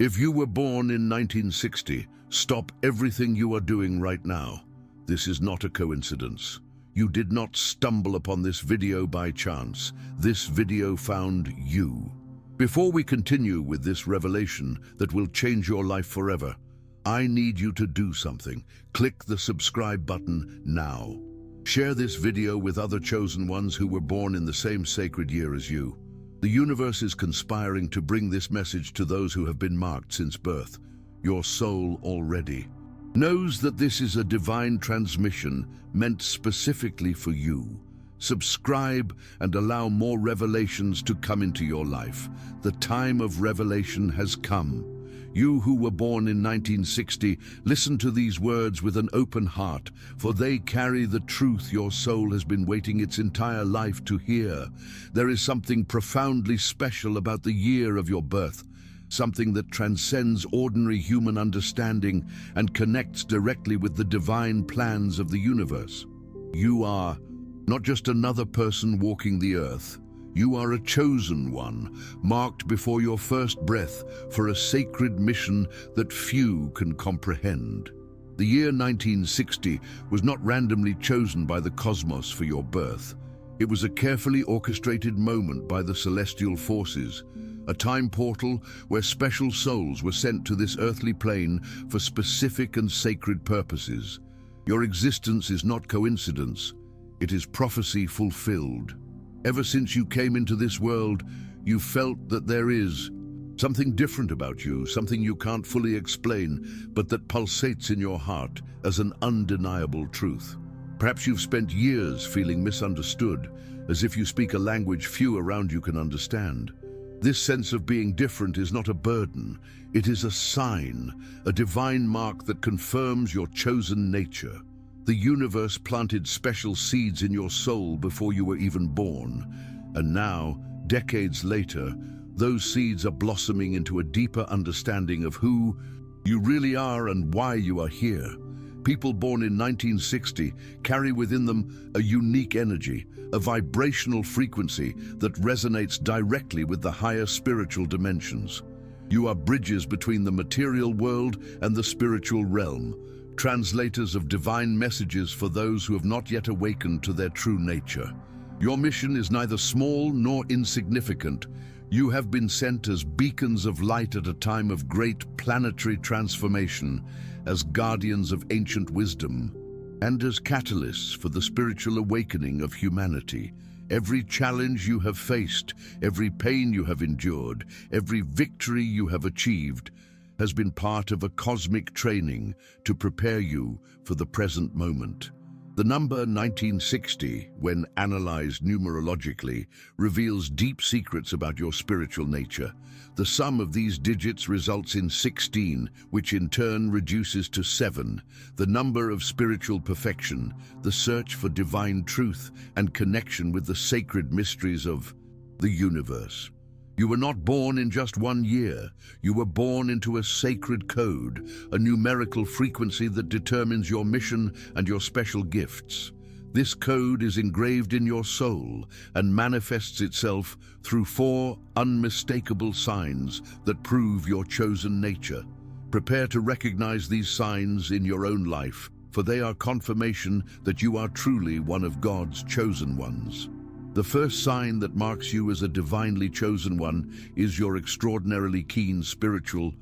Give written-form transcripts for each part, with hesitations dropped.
If you were born in 1960, stop everything you are doing right now. This is not a coincidence. You did not stumble upon this video by chance. This video found you. Before we continue with this revelation that will change your life forever, I need you to do something. Click the subscribe button now. Share this video with other chosen ones who were born in the same sacred year as you. The universe is conspiring to bring this message to those who have been marked since birth. Your soul already knows that this is a divine transmission meant specifically for you. Subscribe and allow more revelations to come into your life. The time of revelation has come. You who were born in 1960, listen to these words with an open heart, for they carry the truth your soul has been waiting its entire life to hear. There is something profoundly special about the year of your birth, something that transcends ordinary human understanding and connects directly with the divine plans of the universe. You are not just another person walking the earth. You are a chosen one, marked before your first breath for a sacred mission that few can comprehend. The year 1960 was not randomly chosen by the cosmos for your birth. It was a carefully orchestrated moment by the celestial forces, a time portal where special souls were sent to this earthly plane for specific and sacred purposes. Your existence is not coincidence, it is prophecy fulfilled. Ever since you came into this world, you felt that there is something different about you, something you can't fully explain, but that pulsates in your heart as an undeniable truth. Perhaps you've spent years feeling misunderstood, as if you speak a language few around you can understand. This sense of being different is not a burden, it is a sign, a divine mark that confirms your chosen nature. The universe planted special seeds in your soul before you were even born, and now, decades later, those seeds are blossoming into a deeper understanding of who you really are and why you are here. People born in 1960 carry within them a unique energy, a vibrational frequency that resonates directly with the higher spiritual dimensions. You are bridges between the material world and the spiritual realm, translators of divine messages for those who have not yet awakened to their true nature. Your mission is neither small nor insignificant. You have been sent as beacons of light at a time of great planetary transformation, as guardians of ancient wisdom, and as catalysts for the spiritual awakening of humanity. Every challenge you have faced, every pain you have endured, every victory you have achieved, has been part of a cosmic training to prepare you for the present moment. The number 1960, when analyzed numerologically, reveals deep secrets about your spiritual nature. The sum of these digits results in 16, which in turn reduces to 7, the number of spiritual perfection, the search for divine truth and connection with the sacred mysteries of the universe. You were not born in just one year. You were born into a sacred code, a numerical frequency that determines your mission and your special gifts. This code is engraved in your soul and manifests itself through 4 unmistakable signs that prove your chosen nature. Prepare to recognize these signs in your own life, for they are confirmation that you are truly one of God's chosen ones. The first sign that marks you as a divinely chosen one is your extraordinarily keen spiritual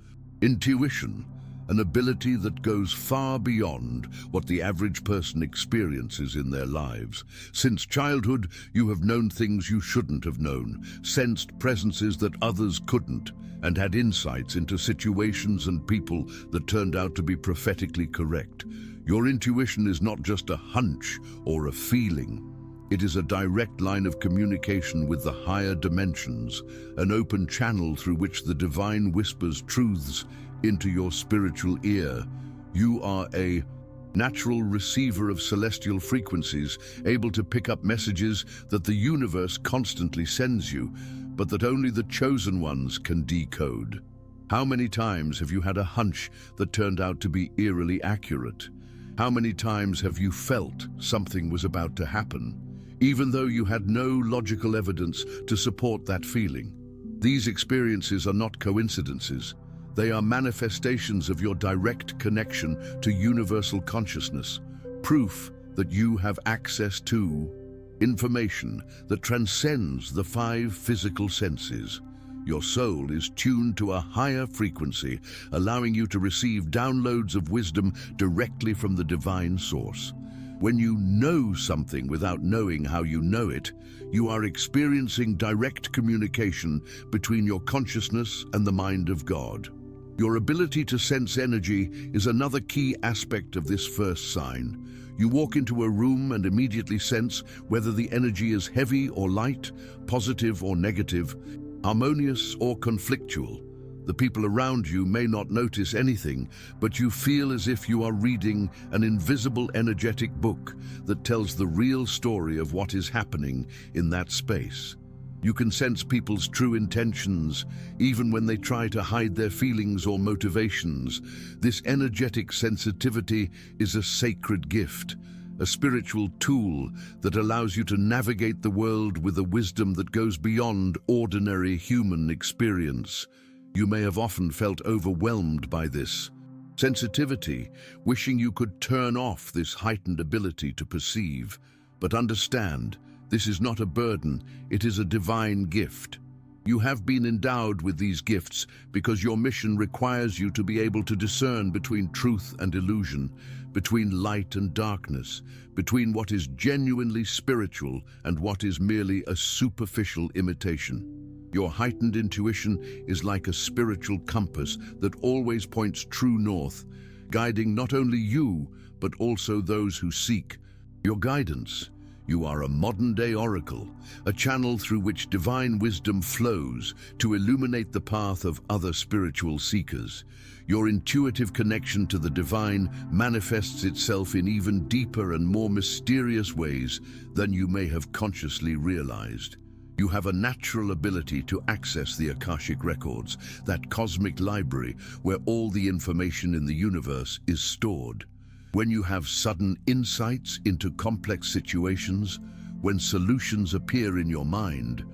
intuition, an ability that goes far beyond what the average person experiences in their lives. Since childhood, you have known things you shouldn't have known, sensed presences that others couldn't, and had insights into situations and people that turned out to be prophetically correct. Your intuition is not just a hunch or a feeling. It is a direct line of communication with the higher dimensions, an open channel through which the divine whispers truths into your spiritual ear. You are a natural receiver of celestial frequencies, able to pick up messages that the universe constantly sends you, but that only the chosen ones can decode. How many times have you had a hunch that turned out to be eerily accurate? How many times have you felt something was about to happen, even though you had no logical evidence to support that feeling? These experiences are not coincidences. They are manifestations of your direct connection to universal consciousness, proof that you have access to information that transcends the five physical senses. Your soul is tuned to a higher frequency, allowing you to receive downloads of wisdom directly from the divine source. When you know something without knowing how you know it, you are experiencing direct communication between your consciousness and the mind of God. Your ability to sense energy is another key aspect of this first sign. You walk into a room and immediately sense whether the energy is heavy or light, positive or negative, harmonious or conflictual. The people around you may not notice anything, but you feel as if you are reading an invisible energetic book that tells the real story of what is happening in that space. You can sense people's true intentions, even when they try to hide their feelings or motivations. This energetic sensitivity is a sacred gift, a spiritual tool that allows you to navigate the world with a wisdom that goes beyond ordinary human experience. You may have often felt overwhelmed by this sensitivity, wishing you could turn off this heightened ability to perceive. But understand, this is not a burden, it is a divine gift. You have been endowed with these gifts because your mission requires you to be able to discern between truth and illusion, between light and darkness, between what is genuinely spiritual and what is merely a superficial imitation. Your heightened intuition is like a spiritual compass that always points true north, guiding not only you, but also those who seek your guidance. You are a modern-day oracle, a channel through which divine wisdom flows to illuminate the path of other spiritual seekers. Your intuitive connection to the divine manifests itself in even deeper and more mysterious ways than you may have consciously realized. You have a natural ability to access the Akashic records, that cosmic library where all the information in the universe is stored. When you have sudden insights into complex situations, when solutions appear in your mind,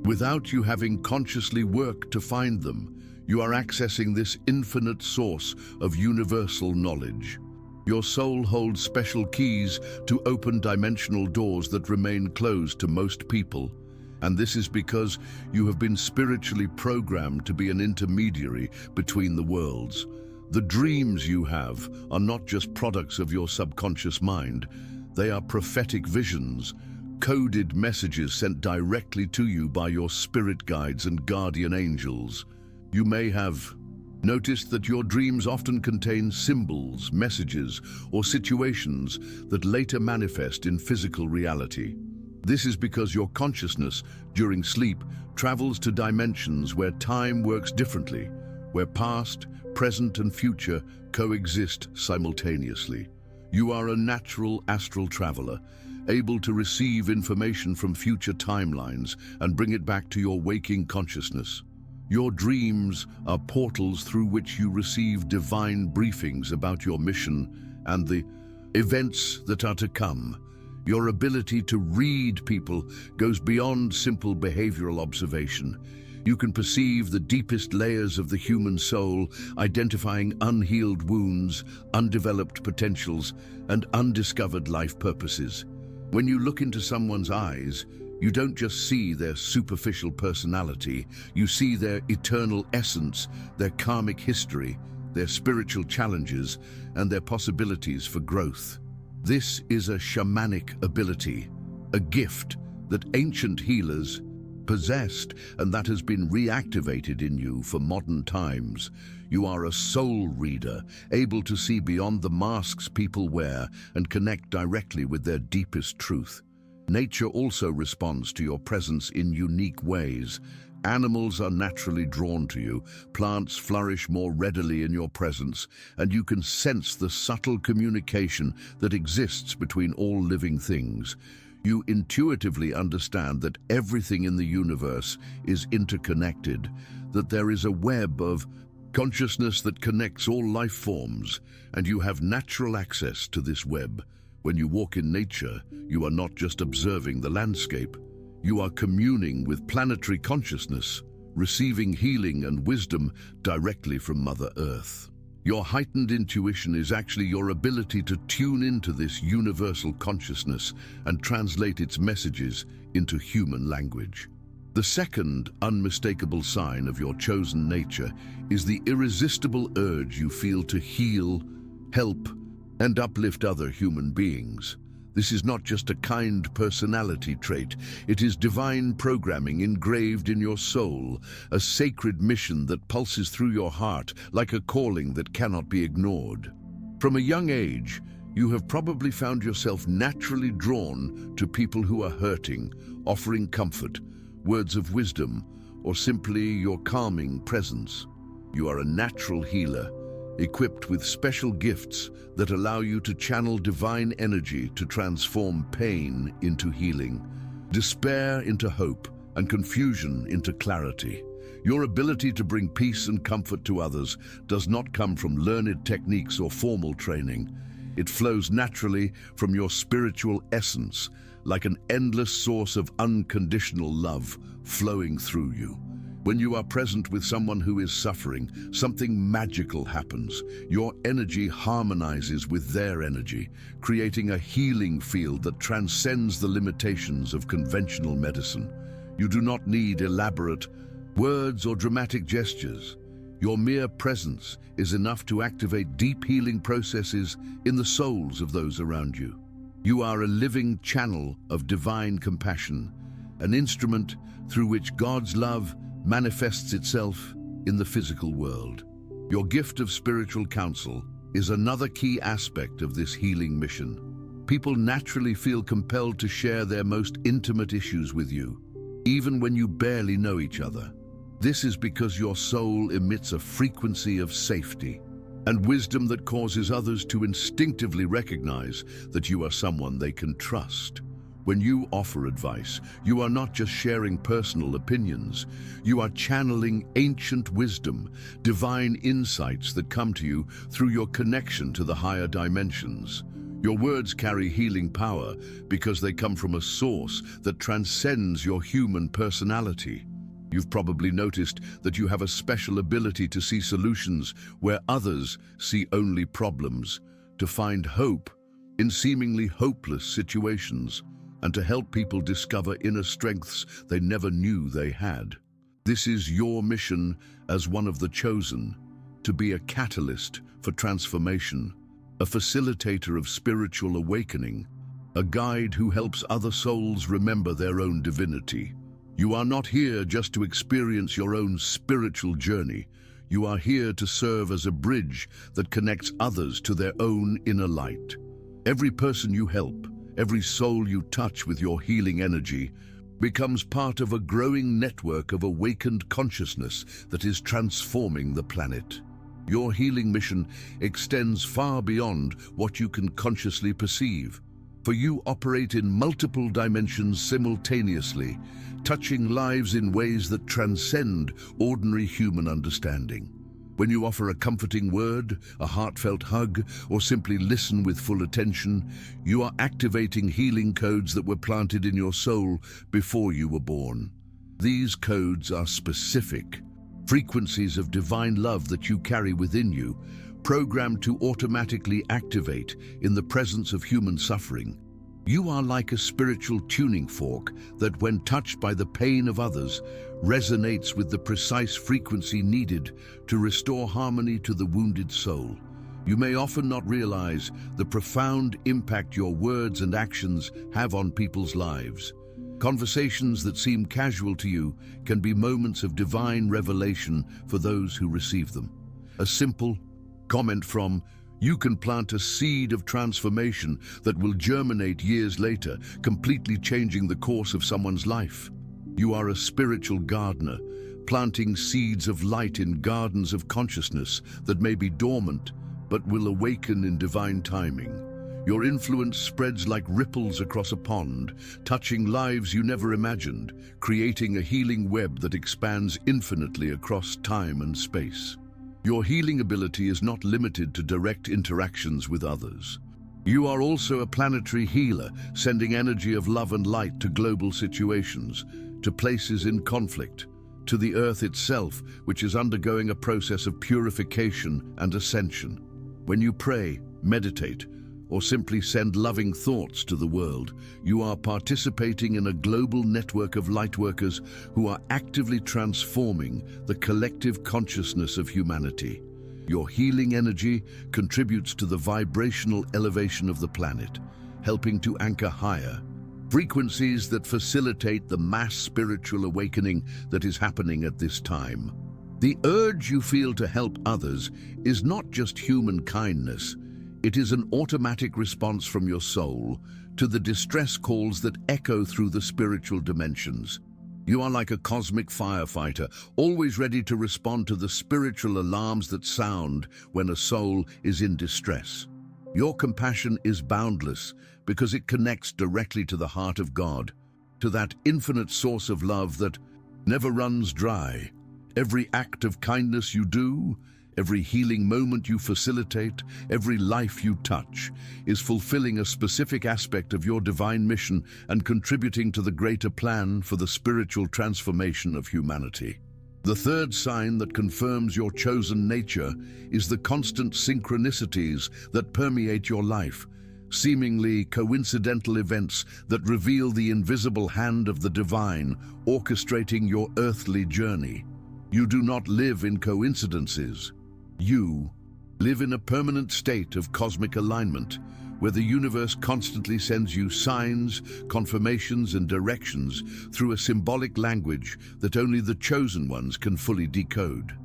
without you having consciously worked to find them, you are accessing this infinite source of universal knowledge. Your soul holds special keys to open dimensional doors that remain closed to most people. And this is because you have been spiritually programmed to be an intermediary between the worlds. The dreams you have are not just products of your subconscious mind. They are prophetic visions, coded messages sent directly to you by your spirit guides and guardian angels. You may have noticed that your dreams often contain symbols, messages, or situations that later manifest in physical reality. This is because your consciousness, during sleep, travels to dimensions where time works differently, where past, present, and future coexist simultaneously. You are a natural astral traveler, able to receive information from future timelines and bring it back to your waking consciousness. Your dreams are portals through which you receive divine briefings about your mission and the events that are to come. Your ability to read people goes beyond simple behavioral observation. You can perceive the deepest layers of the human soul, identifying unhealed wounds, undeveloped potentials, and undiscovered life purposes. When you look into someone's eyes, you don't just see their superficial personality, you see their eternal essence, their karmic history, their spiritual challenges, and their possibilities for growth. This is a shamanic ability, a gift that ancient healers possessed and that has been reactivated in you for modern times. You are a soul reader, able to see beyond the masks people wear and connect directly with their deepest truth. Nature also responds to your presence in unique ways. Animals are naturally drawn to you, plants flourish more readily in your presence, and you can sense the subtle communication that exists between all living things. You intuitively understand that everything in the universe is interconnected, that there is a web of consciousness that connects all life forms, and you have natural access to this web. When you walk in nature, you are not just observing the landscape. You are communing with planetary consciousness. receiving healing and wisdom directly from Mother Earth. Your heightened intuition is actually your ability to tune into this universal consciousness and translate its messages into human language. The second unmistakable sign of your chosen nature is the irresistible urge you feel to heal, help, and uplift other human beings. This is not just a kind personality trait, it is divine programming engraved in your soul, a sacred mission that pulses through your heart like a calling that cannot be ignored. From a young age, you have probably found yourself naturally drawn to people who are hurting, offering comfort, words of wisdom, or simply your calming presence. You are a natural healer, equipped with special gifts that allow you to channel divine energy to transform pain into healing, despair into hope, and confusion into clarity. Your ability to bring peace and comfort to others does not come from learned techniques or formal training. It flows naturally from your spiritual essence, like an endless source of unconditional love flowing through you. When you are present with someone who is suffering, something magical happens. Your energy harmonizes with their energy, creating a healing field that transcends the limitations of conventional medicine. You do not need elaborate words or dramatic gestures. Your mere presence is enough to activate deep healing processes in the souls of those around you. You are a living channel of divine compassion, an instrument through which God's love manifests itself in the physical world. Your gift of spiritual counsel is another key aspect of this healing mission. People naturally feel compelled to share their most intimate issues with you, even when you barely know each other. This is because your soul emits a frequency of safety and wisdom that causes others to instinctively recognize that you are someone they can trust. When you offer advice, you are not just sharing personal opinions, you are channeling ancient wisdom, divine insights that come to you through your connection to the higher dimensions. Your words carry healing power because they come from a source that transcends your human personality. You've probably noticed that you have a special ability to see solutions where others see only problems, to find hope in seemingly hopeless situations, and to help people discover inner strengths they never knew they had. This is your mission as one of the chosen, to be a catalyst for transformation, a facilitator of spiritual awakening, a guide who helps other souls remember their own divinity. You are not here just to experience your own spiritual journey. You are here to serve as a bridge that connects others to their own inner light. Every person you help, every soul you touch with your healing energy, becomes part of a growing network of awakened consciousness that is transforming the planet. Your healing mission extends far beyond what you can consciously perceive, for you operate in multiple dimensions simultaneously, touching lives in ways that transcend ordinary human understanding. When you offer a comforting word, a heartfelt hug, or simply listen with full attention, you are activating healing codes that were planted in your soul before you were born. These codes are specific, frequencies of divine love that you carry within you, programmed to automatically activate in the presence of human suffering. You are like a spiritual tuning fork that, when touched by the pain of others, resonates with the precise frequency needed to restore harmony to the wounded soul. You may often not realize the profound impact your words and actions have on people's lives. Conversations that seem casual to you can be moments of divine revelation for those who receive them. A simple comment from you can plant a seed of transformation that will germinate years later, completely changing the course of someone's life. You are a spiritual gardener, planting seeds of light in gardens of consciousness that may be dormant, but will awaken in divine timing. Your influence spreads like ripples across a pond, touching lives you never imagined, creating a healing web that expands infinitely across time and space. Your healing ability is not limited to direct interactions with others. You are also a planetary healer, sending energy of love and light to global situations, to places in conflict, to the earth itself, which is undergoing a process of purification and ascension. When you pray, meditate, or simply send loving thoughts to the world, you are participating in a global network of lightworkers who are actively transforming the collective consciousness of humanity. Your healing energy contributes to the vibrational elevation of the planet, helping to anchor higher frequencies that facilitate the mass spiritual awakening that is happening at this time. The urge you feel to help others is not just human kindness. It is an automatic response from your soul to the distress calls that echo through the spiritual dimensions. You are like a cosmic firefighter, always ready to respond to the spiritual alarms that sound when a soul is in distress. Your compassion is boundless because it connects directly to the heart of God, to that infinite source of love that never runs dry. Every act of kindness you do, every healing moment you facilitate, every life you touch, is fulfilling a specific aspect of your divine mission and contributing to the greater plan for the spiritual transformation of humanity. The third sign that confirms your chosen nature is the constant synchronicities that permeate your life, seemingly coincidental events that reveal the invisible hand of the divine orchestrating your earthly journey. You do not live in coincidences. You live in a permanent state of cosmic alignment, where the universe constantly sends you signs, confirmations, and directions through a symbolic language that only the chosen ones can fully decode.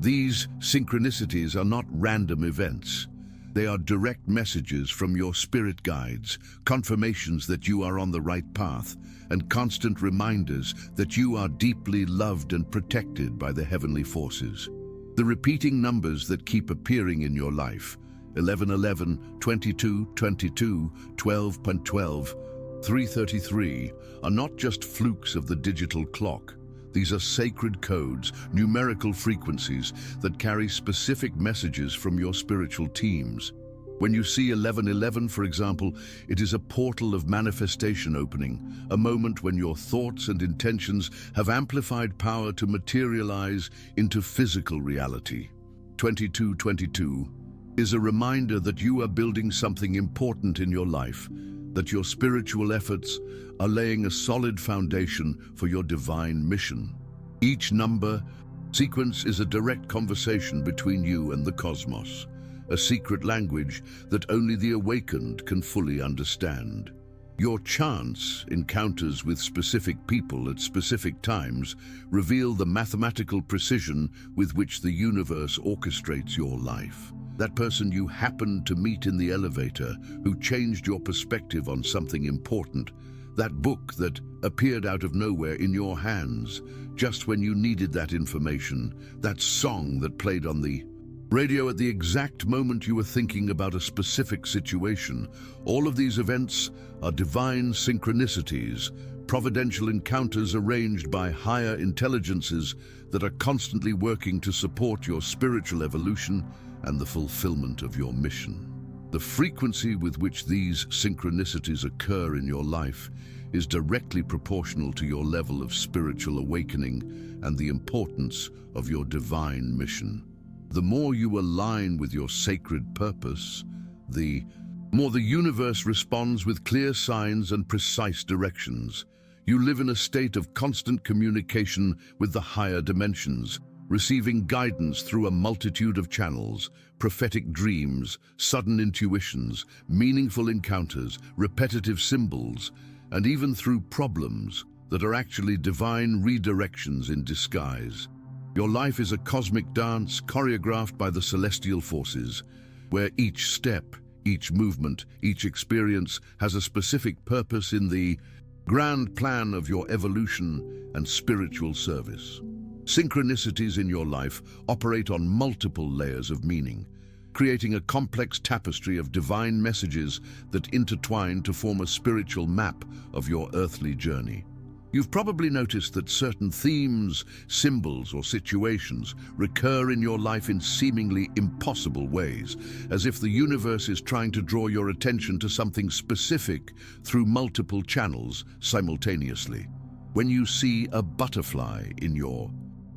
These synchronicities are not random events. They are direct messages from your spirit guides, confirmations that you are on the right path, and constant reminders that you are deeply loved and protected by the heavenly forces. The repeating numbers that keep appearing in your life, 1111, 2222, 12.12, 333, are not just flukes of the digital clock. These are sacred codes, numerical frequencies that carry specific messages from your spiritual teams. When you see 1111, for example, it is a portal of manifestation opening, a moment when your thoughts and intentions have amplified power to materialize into physical reality. 2222 is a reminder that you are building something important in your life, that your spiritual efforts are laying a solid foundation for your divine mission. Each number sequence is a direct conversation between you and the cosmos, a secret language that only the awakened can fully understand. Your chance encounters with specific people at specific times reveal the mathematical precision with which the universe orchestrates your life. That person you happened to meet in the elevator who changed your perspective on something important, that book that appeared out of nowhere in your hands just when you needed that information, that song that played on the radio at the exact moment you were thinking about a specific situation. All of these events are divine synchronicities, providential encounters arranged by higher intelligences that are constantly working to support your spiritual evolution and the fulfillment of your mission. The frequency with which these synchronicities occur in your life is directly proportional to your level of spiritual awakening and the importance of your divine mission. The more you align with your sacred purpose, the more the universe responds with clear signs and precise directions. You live in a state of constant communication with the higher dimensions, receiving guidance through a multitude of channels, prophetic dreams, sudden intuitions, meaningful encounters, repetitive symbols, and even through problems that are actually divine redirections in disguise. Your life is a cosmic dance choreographed by the celestial forces, where each step, each movement, each experience has a specific purpose in the grand plan of your evolution and spiritual service. Synchronicities in your life operate on multiple layers of meaning, creating a complex tapestry of divine messages that intertwine to form a spiritual map of your earthly journey. You've probably noticed that certain themes, symbols, or situations recur in your life in seemingly impossible ways, as if the universe is trying to draw your attention to something specific through multiple channels simultaneously. When you see a butterfly in your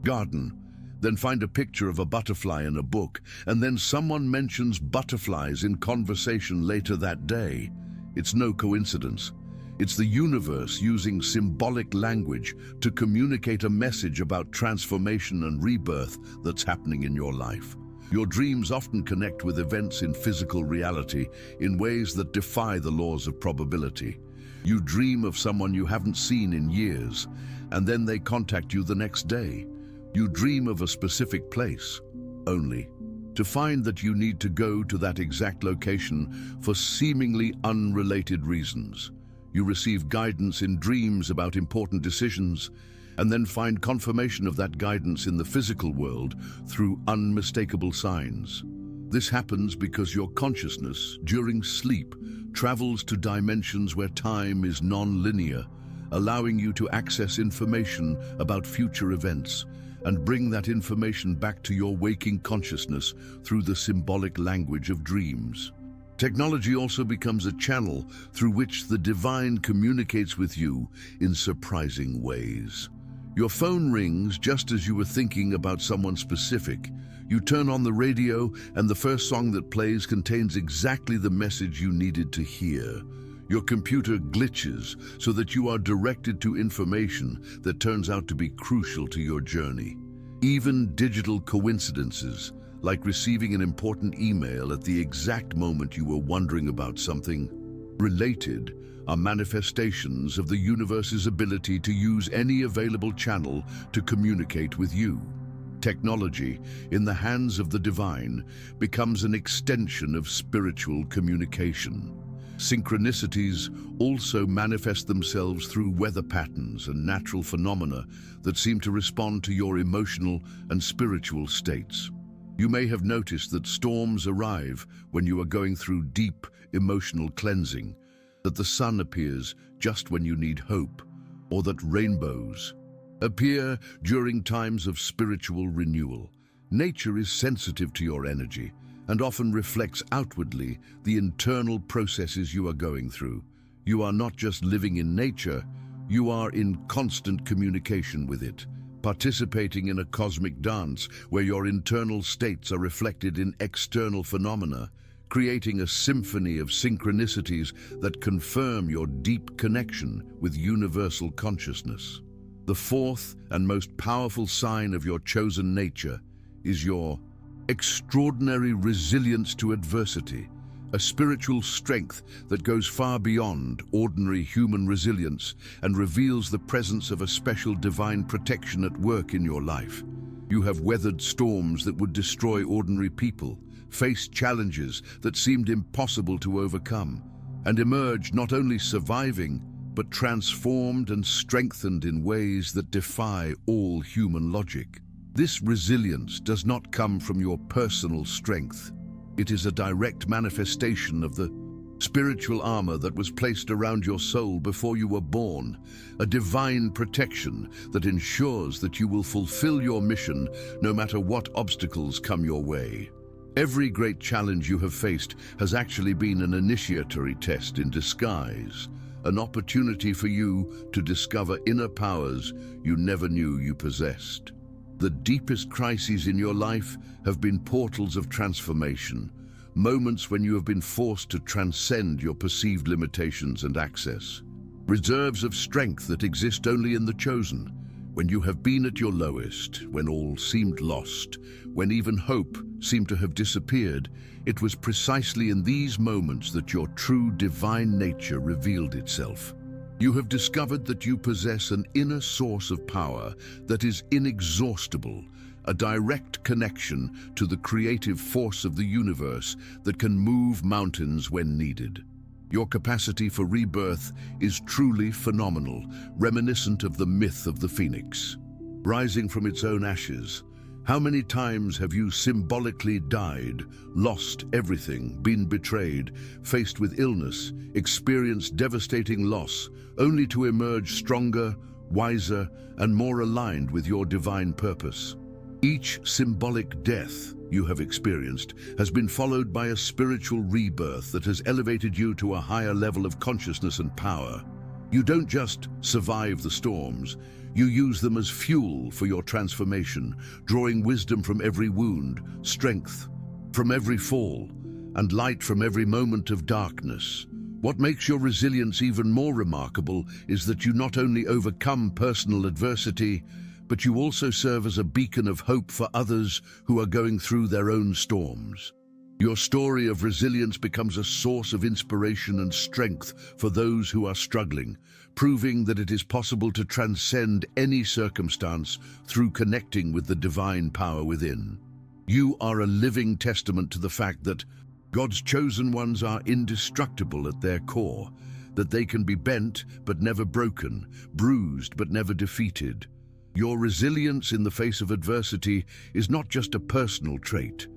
garden, then find a picture of a butterfly in a book, and then someone mentions butterflies in conversation later that day. It's no coincidence. It's the universe using symbolic language to communicate a message about transformation and rebirth that's happening in your life. Your dreams often connect with events in physical reality in ways that defy the laws of probability. You dream of someone you haven't seen in years, and then they contact you the next day. You dream of a specific place, only to find that you need to go to that exact location for seemingly unrelated reasons. You receive guidance in dreams about important decisions, and then find confirmation of that guidance in the physical world through unmistakable signs. This happens because your consciousness, during sleep, travels to dimensions where time is non-linear, allowing you to access information about future events and bring that information back to your waking consciousness through the symbolic language of dreams. Technology also becomes a channel through which the divine communicates with you in surprising ways. Your phone rings just as you were thinking about someone specific. You turn on the radio, and the first song that plays contains exactly the message you needed to hear. Your computer glitches so that you are directed to information that turns out to be crucial to your journey. Even digital coincidences, like receiving an important email at the exact moment you were wondering about something related, are manifestations of the universe's ability to use any available channel to communicate with you. Technology, in the hands of the divine, becomes an extension of spiritual communication. Synchronicities also manifest themselves through weather patterns and natural phenomena that seem to respond to your emotional and spiritual states. You may have noticed that storms arrive when you are going through deep emotional cleansing, that the sun appears just when you need hope, or that rainbows appear during times of spiritual renewal. Nature is sensitive to your energy and often reflects outwardly the internal processes you are going through. You are not just living in nature, you are in constant communication with it, participating in a cosmic dance where your internal states are reflected in external phenomena, creating a symphony of synchronicities that confirm your deep connection with universal consciousness. The fourth and most powerful sign of your chosen nature is your extraordinary resilience to adversity, a spiritual strength that goes far beyond ordinary human resilience and reveals the presence of a special divine protection at work in your life. You have weathered storms that would destroy ordinary people, faced challenges that seemed impossible to overcome, and emerged not only surviving, but transformed and strengthened in ways that defy all human logic. This resilience does not come from your personal strength. It is a direct manifestation of the spiritual armor that was placed around your soul before you were born, a divine protection that ensures that you will fulfill your mission no matter what obstacles come your way. Every great challenge you have faced has actually been an initiatory test in disguise, an opportunity for you to discover inner powers you never knew you possessed. The deepest crises in your life have been portals of transformation, moments when you have been forced to transcend your perceived limitations and access reserves of strength that exist only in the chosen. When you have been at your lowest, when all seemed lost, when even hope seemed to have disappeared, it was precisely in these moments that your true divine nature revealed itself. You have discovered that you possess an inner source of power that is inexhaustible, a direct connection to the creative force of the universe that can move mountains when needed. Your capacity for rebirth is truly phenomenal, reminiscent of the myth of the phoenix. Rising from its own ashes, how many times have you symbolically died, lost everything, been betrayed, faced with illness, experienced devastating loss, only to emerge stronger, wiser, and more aligned with your divine purpose? Each symbolic death you have experienced has been followed by a spiritual rebirth that has elevated you to a higher level of consciousness and power. You don't just survive the storms, you use them as fuel for your transformation, drawing wisdom from every wound, strength from every fall, and light from every moment of darkness. What makes your resilience even more remarkable is that you not only overcome personal adversity, but you also serve as a beacon of hope for others who are going through their own storms. Your story of resilience becomes a source of inspiration and strength for those who are struggling, proving that it is possible to transcend any circumstance through connecting with the divine power within. You are a living testament to the fact that God's chosen ones are indestructible at their core, that they can be bent but never broken, bruised but never defeated. Your resilience in the face of adversity is not just a personal trait.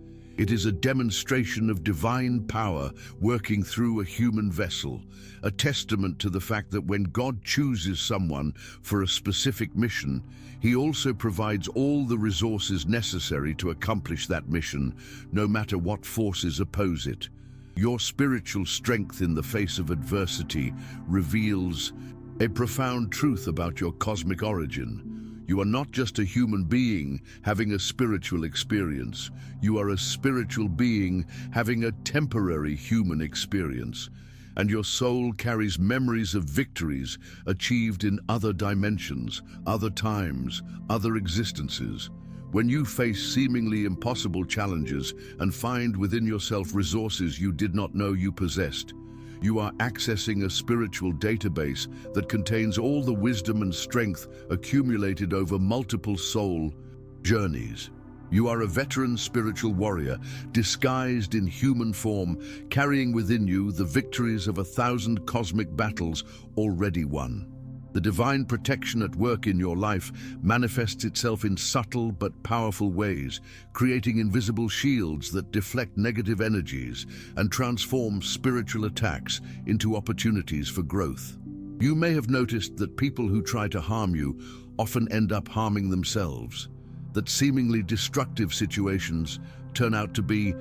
It is a demonstration of divine power working through a human vessel, a testament to the fact that when God chooses someone for a specific mission, He also provides all the resources necessary to accomplish that mission, no matter what forces oppose it. Your spiritual strength in the face of adversity reveals a profound truth about your cosmic origin. You are not just a human being having a spiritual experience. You are a spiritual being having a temporary human experience. And your soul carries memories of victories achieved in other dimensions, other times, other existences. When you face seemingly impossible challenges and find within yourself resources you did not know you possessed, you are accessing a spiritual database that contains all the wisdom and strength accumulated over multiple soul journeys. You are a veteran spiritual warrior, disguised in human form, carrying within you the victories of 1,000 cosmic battles already won. The divine protection at work in your life manifests itself in subtle but powerful ways, creating invisible shields that deflect negative energies and transform spiritual attacks into opportunities for growth. You may have noticed that people who try to harm you often end up harming themselves, that seemingly destructive situations turn out to be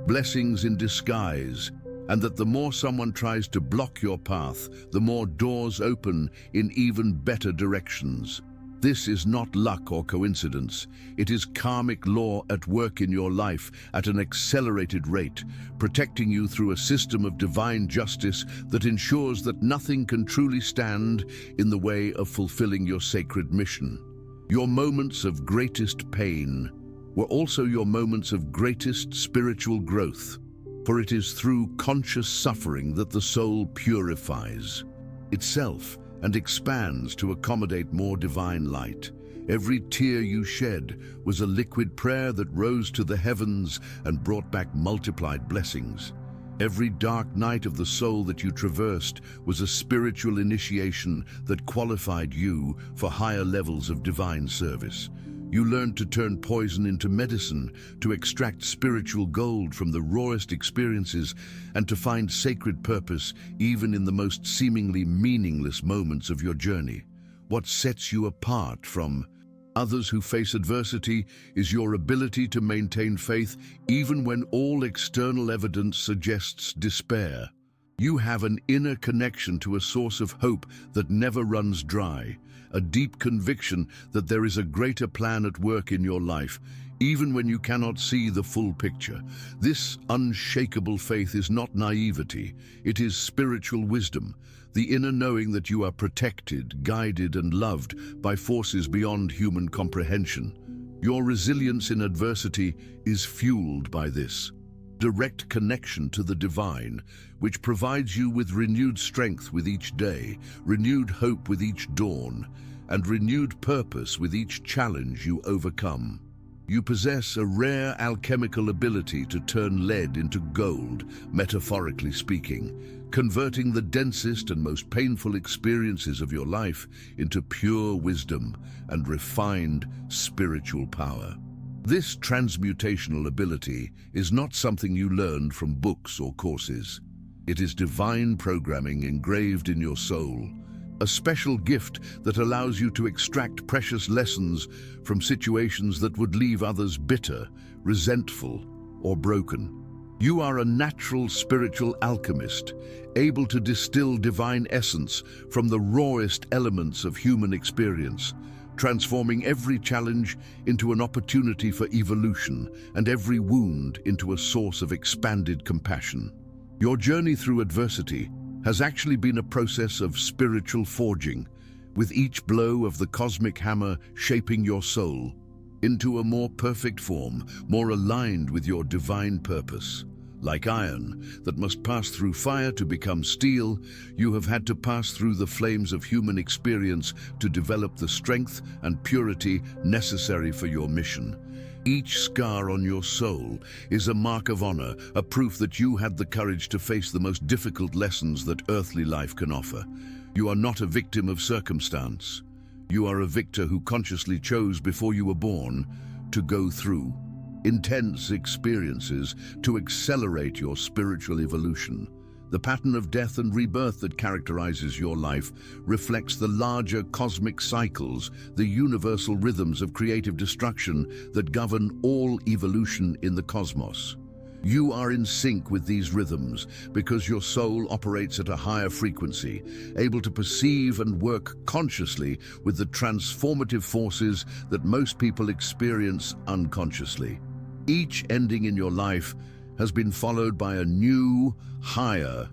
blessings in disguise, and that the more someone tries to block your path, the more doors open in even better directions. This is not luck or coincidence. It is karmic law at work in your life at an accelerated rate, protecting you through a system of divine justice that ensures that nothing can truly stand in the way of fulfilling your sacred mission. Your moments of greatest pain were also your moments of greatest spiritual growth. For it is through conscious suffering that the soul purifies itself and expands to accommodate more divine light. Every tear you shed was a liquid prayer that rose to the heavens and brought back multiplied blessings. Every dark night of the soul that you traversed was a spiritual initiation that qualified you for higher levels of divine service. You learned to turn poison into medicine, to extract spiritual gold from the rawest experiences, and to find sacred purpose even in the most seemingly meaningless moments of your journey. What sets you apart from others who face adversity is your ability to maintain faith even when all external evidence suggests despair. You have an inner connection to a source of hope that never runs dry, a deep conviction that there is a greater plan at work in your life, even when you cannot see the full picture. This unshakable faith is not naivety, it is spiritual wisdom, the inner knowing that you are protected, guided, and loved by forces beyond human comprehension. Your resilience in adversity is fueled by this direct connection to the divine, which provides you with renewed strength with each day, renewed hope with each dawn, and renewed purpose with each challenge you overcome. You possess a rare alchemical ability to turn lead into gold, metaphorically speaking, converting the densest and most painful experiences of your life into pure wisdom and refined spiritual power. This transmutational ability is not something you learned from books or courses. It is divine programming engraved in your soul, a special gift that allows you to extract precious lessons from situations that would leave others bitter, resentful, or broken. You are a natural spiritual alchemist, able to distill divine essence from the rawest elements of human experience, transforming every challenge into an opportunity for evolution and every wound into a source of expanded compassion. Your journey through adversity has actually been a process of spiritual forging, with each blow of the cosmic hammer shaping your soul into a more perfect form, more aligned with your divine purpose. Like iron that must pass through fire to become steel, you have had to pass through the flames of human experience to develop the strength and purity necessary for your mission. Each scar on your soul is a mark of honor, a proof that you had the courage to face the most difficult lessons that earthly life can offer. You are not a victim of circumstance. You are a victor who consciously chose before you were born to go through intense experiences to accelerate your spiritual evolution. The pattern of death and rebirth that characterizes your life reflects the larger cosmic cycles, the universal rhythms of creative destruction that govern all evolution in the cosmos. You are in sync with these rhythms because your soul operates at a higher frequency, able to perceive and work consciously with the transformative forces that most people experience unconsciously. Each ending in your life has been followed by a new, higher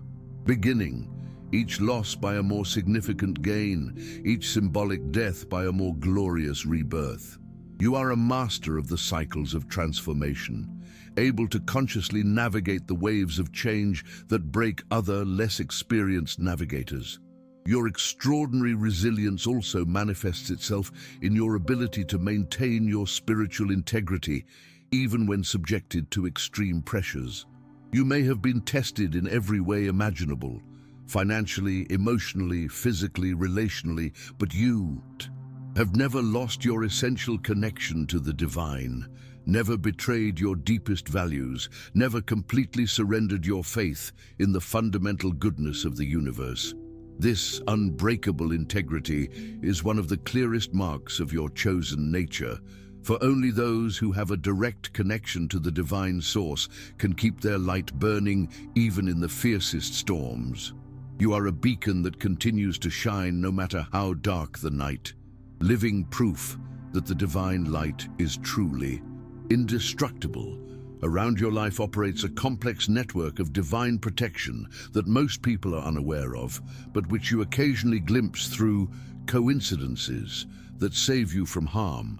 beginning, each loss by a more significant gain, each symbolic death by a more glorious rebirth. You are a master of the cycles of transformation, able to consciously navigate the waves of change that break other, less experienced navigators. Your extraordinary resilience also manifests itself in your ability to maintain your spiritual integrity, even when subjected to extreme pressures. You may have been tested in every way imaginable, financially, emotionally, physically, relationally, but you have never lost your essential connection to the divine, never betrayed your deepest values, never completely surrendered your faith in the fundamental goodness of the universe. This unbreakable integrity is one of the clearest marks of your chosen nature, for only those who have a direct connection to the divine source can keep their light burning even in the fiercest storms. You are a beacon that continues to shine no matter how dark the night, living proof that the divine light is truly indestructible. Around your life operates a complex network of divine protection that most people are unaware of, but which you occasionally glimpse through coincidences that save you from harm,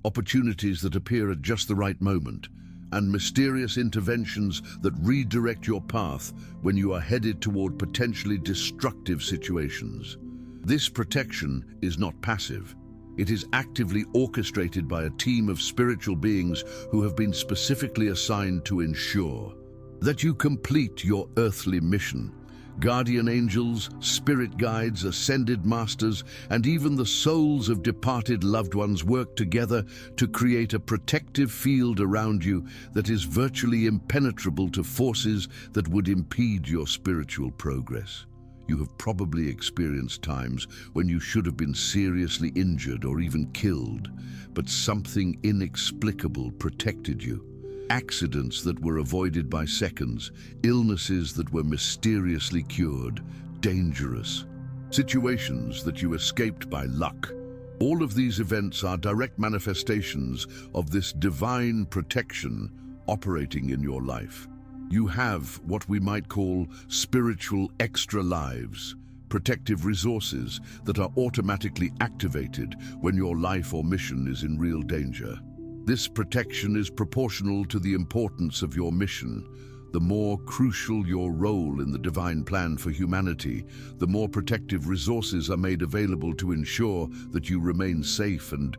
opportunities that appear at just the right moment, and mysterious interventions that redirect your path when you are headed toward potentially destructive situations. This protection is not passive. It is actively orchestrated by a team of spiritual beings who have been specifically assigned to ensure that you complete your earthly mission. Guardian angels, spirit guides, ascended masters, and even the souls of departed loved ones work together to create a protective field around you that is virtually impenetrable to forces that would impede your spiritual progress. You have probably experienced times when you should have been seriously injured or even killed, but something inexplicable protected you. Accidents that were avoided by seconds, illnesses that were mysteriously cured, dangerous situations that you escaped by luck. All of these events are direct manifestations of this divine protection operating in your life. You have what we might call spiritual extra lives, protective resources that are automatically activated when your life or mission is in real danger. This protection is proportional to the importance of your mission. The more crucial your role in the divine plan for humanity, the more protective resources are made available to ensure that you remain safe and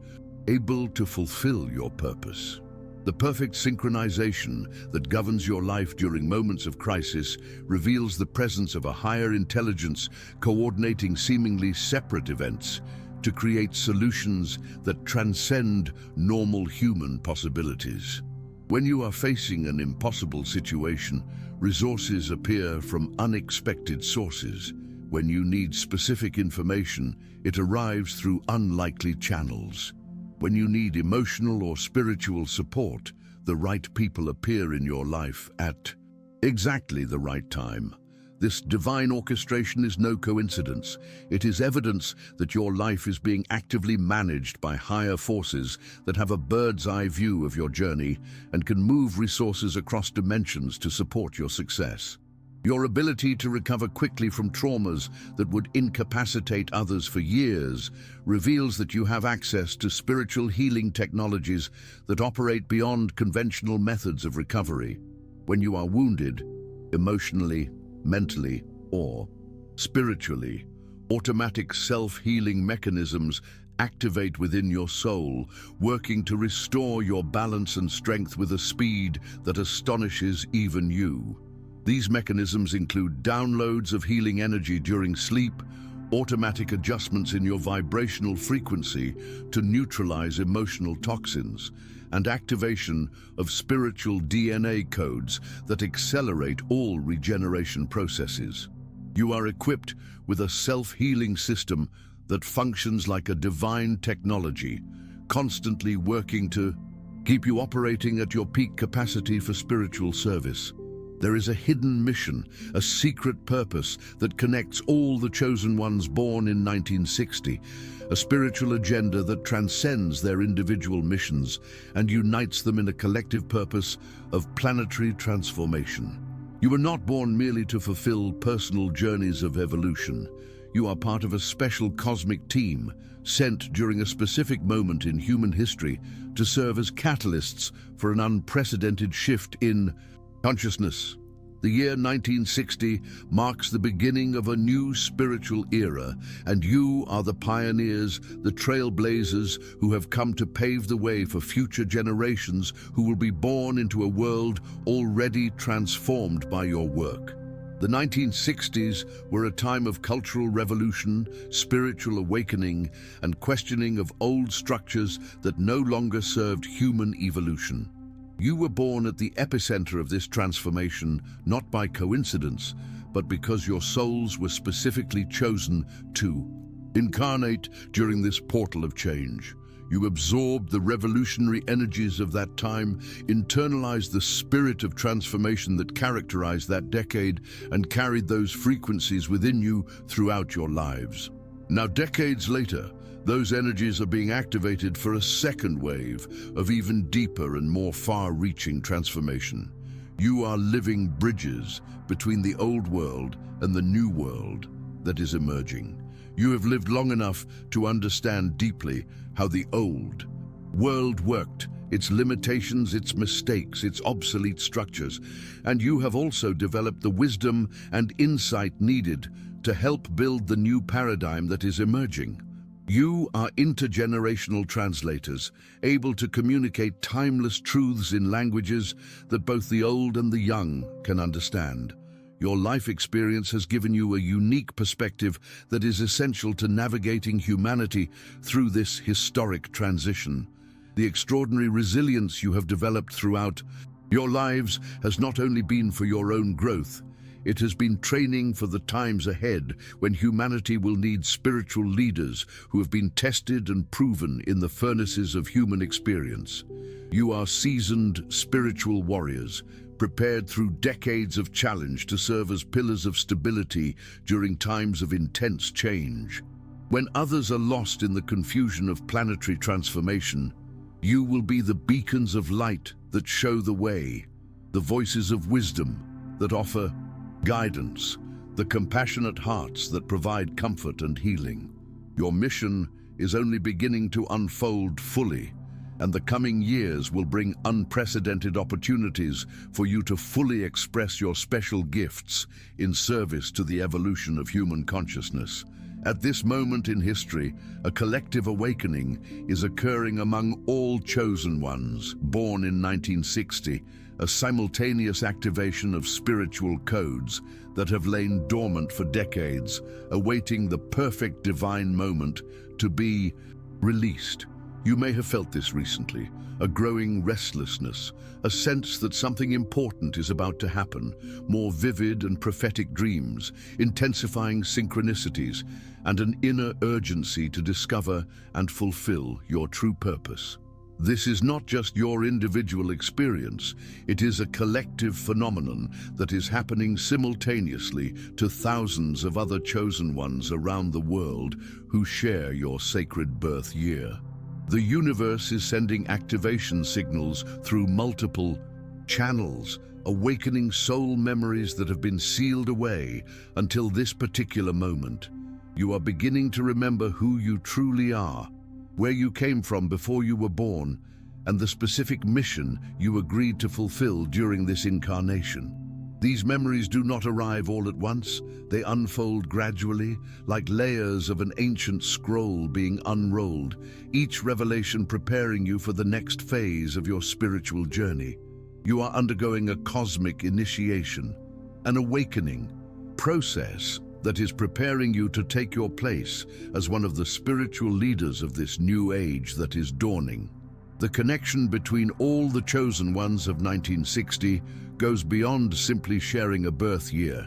able to fulfill your purpose. The perfect synchronization that governs your life during moments of crisis reveals the presence of a higher intelligence coordinating seemingly separate events to create solutions that transcend normal human possibilities. When you are facing an impossible situation, resources appear from unexpected sources. When you need specific information, it arrives through unlikely channels. When you need emotional or spiritual support, the right people appear in your life at Exactly the right time. This divine orchestration is no coincidence. It is evidence that your life is being actively managed by higher forces that have a bird's-eye view of your journey and can move resources across dimensions to support your success. Your ability to recover quickly from traumas that would incapacitate others for years reveals that you have access to spiritual healing technologies that operate beyond conventional methods of recovery. When you are wounded, emotionally, mentally, or spiritually, automatic self-healing mechanisms activate within your soul, working to restore your balance and strength with a speed that astonishes even you. These mechanisms include downloads of healing energy during sleep, automatic adjustments in your vibrational frequency to neutralize emotional toxins, and activation of spiritual DNA codes that accelerate all regeneration processes. You are equipped with a self-healing system that functions like a divine technology, constantly working to keep you operating at your peak capacity for spiritual service. There is a hidden mission, a secret purpose that connects all the chosen ones born in 1960, a spiritual agenda that transcends their individual missions and unites them in a collective purpose of planetary transformation. You were not born merely to fulfill personal journeys of evolution. You are part of a special cosmic team sent during a specific moment in human history to serve as catalysts for an unprecedented shift in consciousness. The year 1960 marks the beginning of a new spiritual era, and you are the pioneers, the trailblazers who have come to pave the way for future generations who will be born into a world already transformed by your work. The 1960s were a time of cultural revolution, spiritual awakening, and questioning of old structures that no longer served human evolution. You were born at the epicenter of this transformation, not by coincidence, but because your souls were specifically chosen to incarnate during this portal of change. You absorbed the revolutionary energies of that time, internalized the spirit of transformation that characterized that decade, and carried those frequencies within you throughout your lives. Now, decades later, those energies are being activated for a second wave of even deeper and more far-reaching transformation. You are living bridges between the old world and the new world that is emerging. You have lived long enough to understand deeply how the old world worked, its limitations, its mistakes, its obsolete structures, and you have also developed the wisdom and insight needed to help build the new paradigm that is emerging. You are intergenerational translators, able to communicate timeless truths in languages that both the old and the young can understand. Your life experience has given you a unique perspective that is essential to navigating humanity through this historic transition. The extraordinary resilience you have developed throughout your lives has not only been for your own growth, it has been training for the times ahead when humanity will need spiritual leaders who have been tested and proven in the furnaces of human experience. You are seasoned spiritual warriors, prepared through decades of challenge to serve as pillars of stability during times of intense change. When others are lost in the confusion of planetary transformation, you will be the beacons of light that show the way, the voices of wisdom that offer guidance, the compassionate hearts that provide comfort and healing. Your mission is only beginning to unfold fully, and the coming years will bring unprecedented opportunities for you to fully express your special gifts in service to the evolution of human consciousness. At this moment in history, a collective awakening is occurring among all chosen ones, born in 1960, a simultaneous activation of spiritual codes that have lain dormant for decades, awaiting the perfect divine moment to be released. You may have felt this recently, a growing restlessness, a sense that something important is about to happen, more vivid and prophetic dreams, intensifying synchronicities, and an inner urgency to discover and fulfill your true purpose. This is not just your individual experience, it is a collective phenomenon that is happening simultaneously to thousands of other chosen ones around the world who share your sacred birth year. The universe is sending activation signals through multiple channels, awakening soul memories that have been sealed away until this particular moment. You are beginning to remember who you truly are, where you came from before you were born, and the specific mission you agreed to fulfill during this incarnation. These memories do not arrive all at once. They unfold gradually, like layers of an ancient scroll being unrolled, each revelation preparing you for the next phase of your spiritual journey. You are undergoing a cosmic initiation, an awakening process that is preparing you to take your place as one of the spiritual leaders of this new age that is dawning. The connection between all the chosen ones of 1960 goes beyond simply sharing a birth year.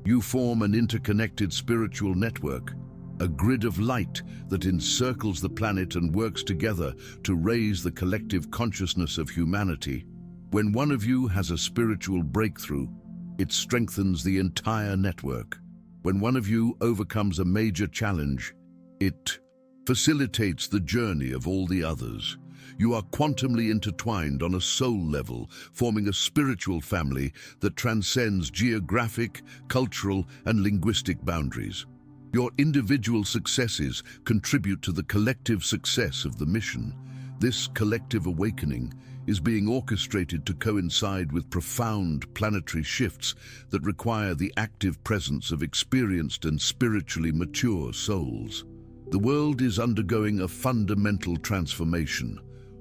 You form an interconnected spiritual network, a grid of light that encircles the planet and works together to raise the collective consciousness of humanity. When one of you has a spiritual breakthrough, it strengthens the entire network. When one of you overcomes a major challenge, it facilitates the journey of all the others. You are quantumly intertwined on a soul level, forming a spiritual family that transcends geographic, cultural, and linguistic boundaries. Your individual successes contribute to the collective success of the mission. This collective awakening is being orchestrated to coincide with profound planetary shifts that require the active presence of experienced and spiritually mature souls. The world is undergoing a fundamental transformation.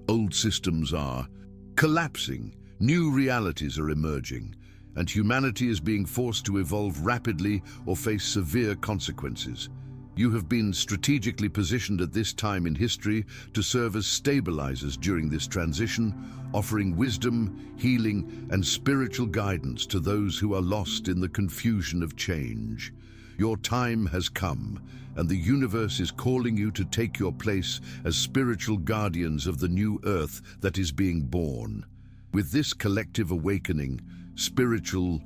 Old systems are collapsing, new realities are emerging, and humanity is being forced to evolve rapidly or face severe consequences. You have been strategically positioned at this time in history to serve as stabilizers during this transition, offering wisdom, healing, and spiritual guidance to those who are lost in the confusion of change. Your time has come, and the universe is calling you to take your place as spiritual guardians of the new earth that is being born. With this collective awakening, spiritual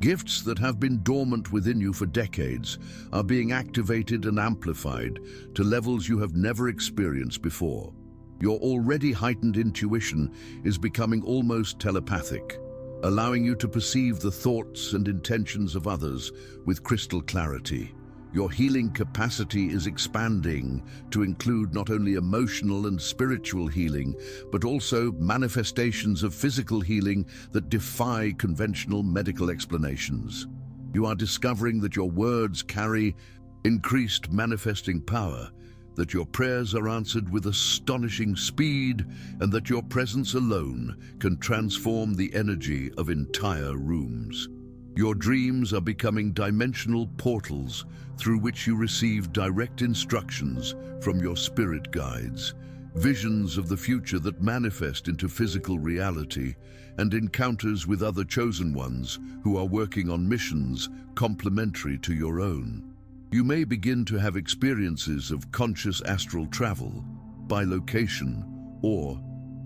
gifts that have been dormant within you for decades are being activated and amplified to levels you have never experienced before. Your already heightened intuition is becoming almost telepathic, allowing you to perceive the thoughts and intentions of others with crystal clarity. Your healing capacity is expanding to include not only emotional and spiritual healing, but also manifestations of physical healing that defy conventional medical explanations. You are discovering that your words carry increased manifesting power, that your prayers are answered with astonishing speed, and that your presence alone can transform the energy of entire rooms. Your dreams are becoming dimensional portals through which you receive direct instructions from your spirit guides, visions of the future that manifest into physical reality, and encounters with other chosen ones who are working on missions complementary to your own. You may begin to have experiences of conscious astral travel, bilocation, or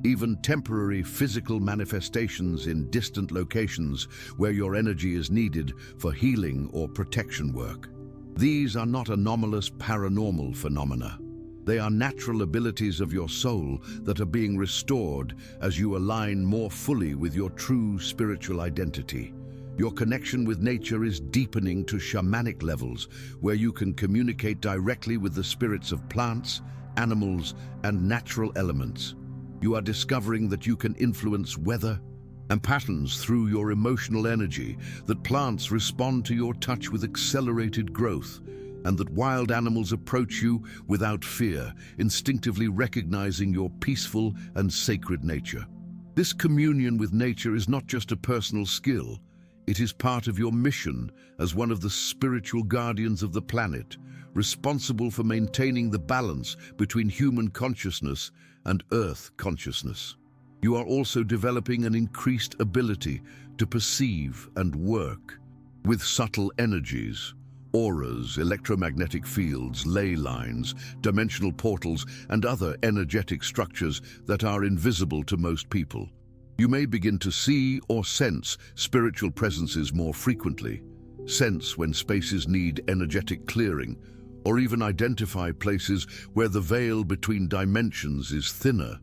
even temporary physical manifestations in distant locations where your energy is needed for healing or protection work. These are not anomalous paranormal phenomena. They are natural abilities of your soul that are being restored as you align more fully with your true spiritual identity. Your connection with nature is deepening to shamanic levels, where you can communicate directly with the spirits of plants, animals, and natural elements. You are discovering that you can influence weather and patterns through your emotional energy, that plants respond to your touch with accelerated growth, and that wild animals approach you without fear, instinctively recognizing your peaceful and sacred nature. This communion with nature is not just a personal skill. It is part of your mission as one of the spiritual guardians of the planet, responsible for maintaining the balance between human consciousness and Earth consciousness. You are also developing an increased ability to perceive and work with subtle energies, auras, electromagnetic fields, ley lines, dimensional portals, and other energetic structures that are invisible to most people. You may begin to see or sense spiritual presences more frequently, sense when spaces need energetic clearing, or even identify places where the veil between dimensions is thinner.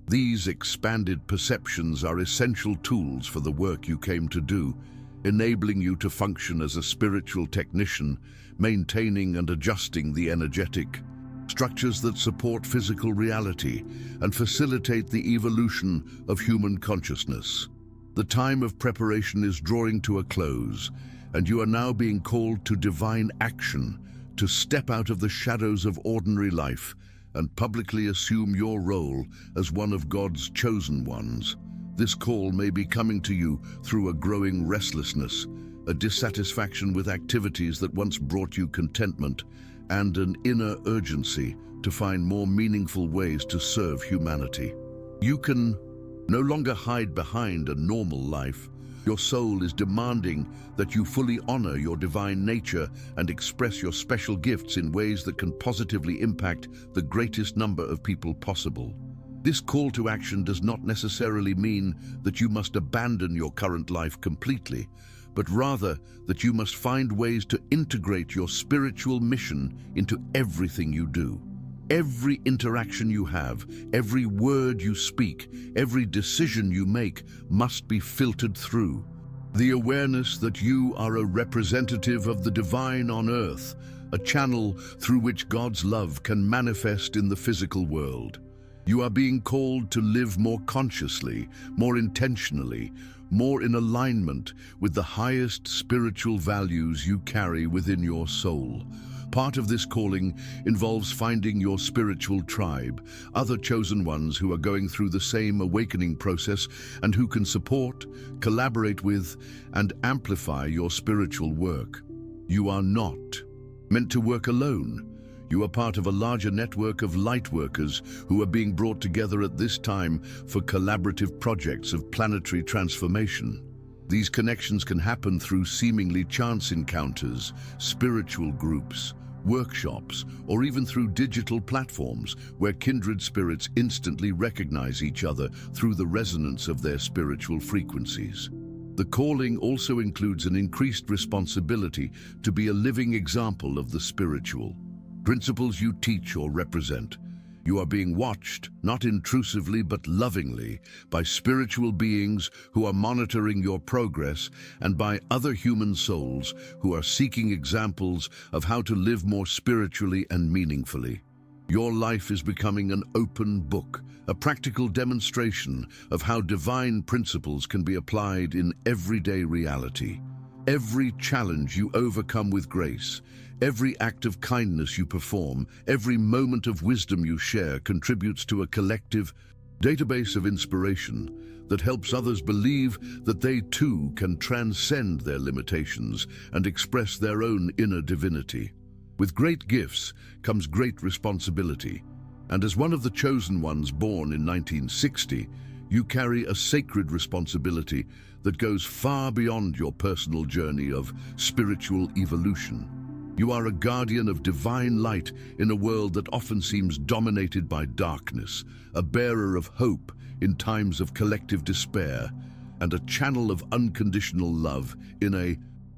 These expanded perceptions are essential tools for the work you came to do, enabling you to function as a spiritual technician, maintaining and adjusting the energetic structures that support physical reality and facilitate the evolution of human consciousness. The time of preparation is drawing to a close, and you are now being called to divine action, to step out of the shadows of ordinary life and publicly assume your role as one of God's chosen ones. This call may be coming to you through a growing restlessness, a dissatisfaction with activities that once brought you contentment, and an inner urgency to find more meaningful ways to serve humanity. You can no longer hide behind a normal life. Your soul is demanding that you fully honor your divine nature and express your special gifts in ways that can positively impact the greatest number of people possible. This call to action does not necessarily mean that you must abandon your current life completely, but rather that you must find ways to integrate your spiritual mission into everything you do. Every interaction you have, every word you speak, every decision you make must be filtered through the awareness that you are a representative of the divine on earth, a channel through which God's love can manifest in the physical world. You are being called to live more consciously, more intentionally, more in alignment with the highest spiritual values you carry within your soul. Part of this calling involves finding your spiritual tribe, other chosen ones who are going through the same awakening process and who can support, collaborate with, and amplify your spiritual work. You are not meant to work alone. You are part of a larger network of light workers who are being brought together at this time for collaborative projects of planetary transformation. These connections can happen through seemingly chance encounters, spiritual groups, workshops, or even through digital platforms where kindred spirits instantly recognize each other through the resonance of their spiritual frequencies. The calling also includes an increased responsibility to be a living example of the spiritual principles you teach or represent. You are being watched, not intrusively but lovingly, by spiritual beings who are monitoring your progress and by other human souls who are seeking examples of how to live more spiritually and meaningfully. Your life is becoming an open book, a practical demonstration of how divine principles can be applied in everyday reality. Every challenge you overcome with grace, every act of kindness you perform, every moment of wisdom you share contributes to a collective database of inspiration that helps others believe that they too can transcend their limitations and express their own inner divinity. With great gifts comes great responsibility, and as one of the chosen ones born in 1960, you carry a sacred responsibility that goes far beyond your personal journey of spiritual evolution. You are a guardian of divine light in a world that often seems dominated by darkness, a bearer of hope in times of collective despair, and a channel of unconditional love in a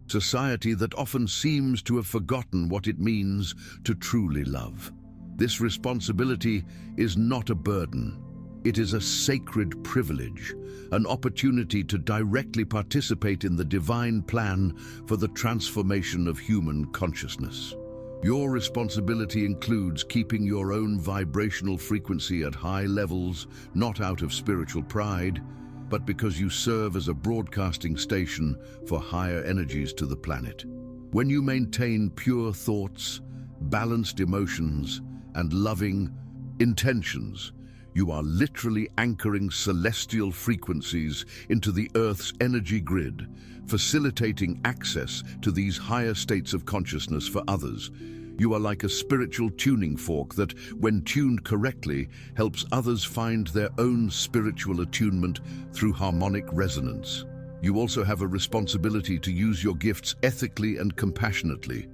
society that often seems to have forgotten what it means to truly love. This responsibility is not a burden. It is a sacred privilege, an opportunity to directly participate in the divine plan for the transformation of human consciousness. Your responsibility includes keeping your own vibrational frequency at high levels, not out of spiritual pride, but because you serve as a broadcasting station for higher energies to the planet. When you maintain pure thoughts, balanced emotions, and loving intentions, you are literally anchoring celestial frequencies into the Earth's energy grid, facilitating access to these higher states of consciousness for others. You are like a spiritual tuning fork that, when tuned correctly, helps others find their own spiritual attunement through harmonic resonance. You also have a responsibility to use your gifts ethically and compassionately.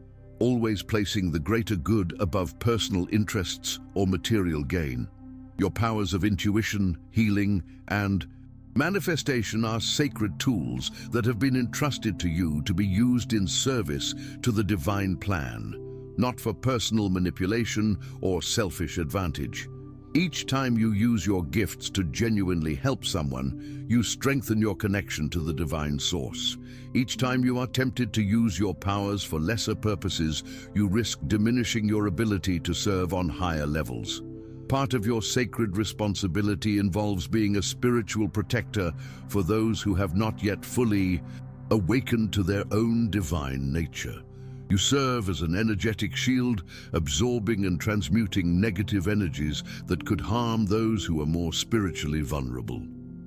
always placing the greater good above personal interests or material gain. Your powers of intuition, healing, and manifestation are sacred tools that have been entrusted to you to be used in service to the divine plan, not for personal manipulation or selfish advantage. Each time you use your gifts to genuinely help someone, you strengthen your connection to the divine source. Each time you are tempted to use your powers for lesser purposes, you risk diminishing your ability to serve on higher levels. Part of your sacred responsibility involves being a spiritual protector for those who have not yet fully awakened to their own divine nature. You serve as an energetic shield, absorbing and transmuting negative energies that could harm those who are more spiritually vulnerable.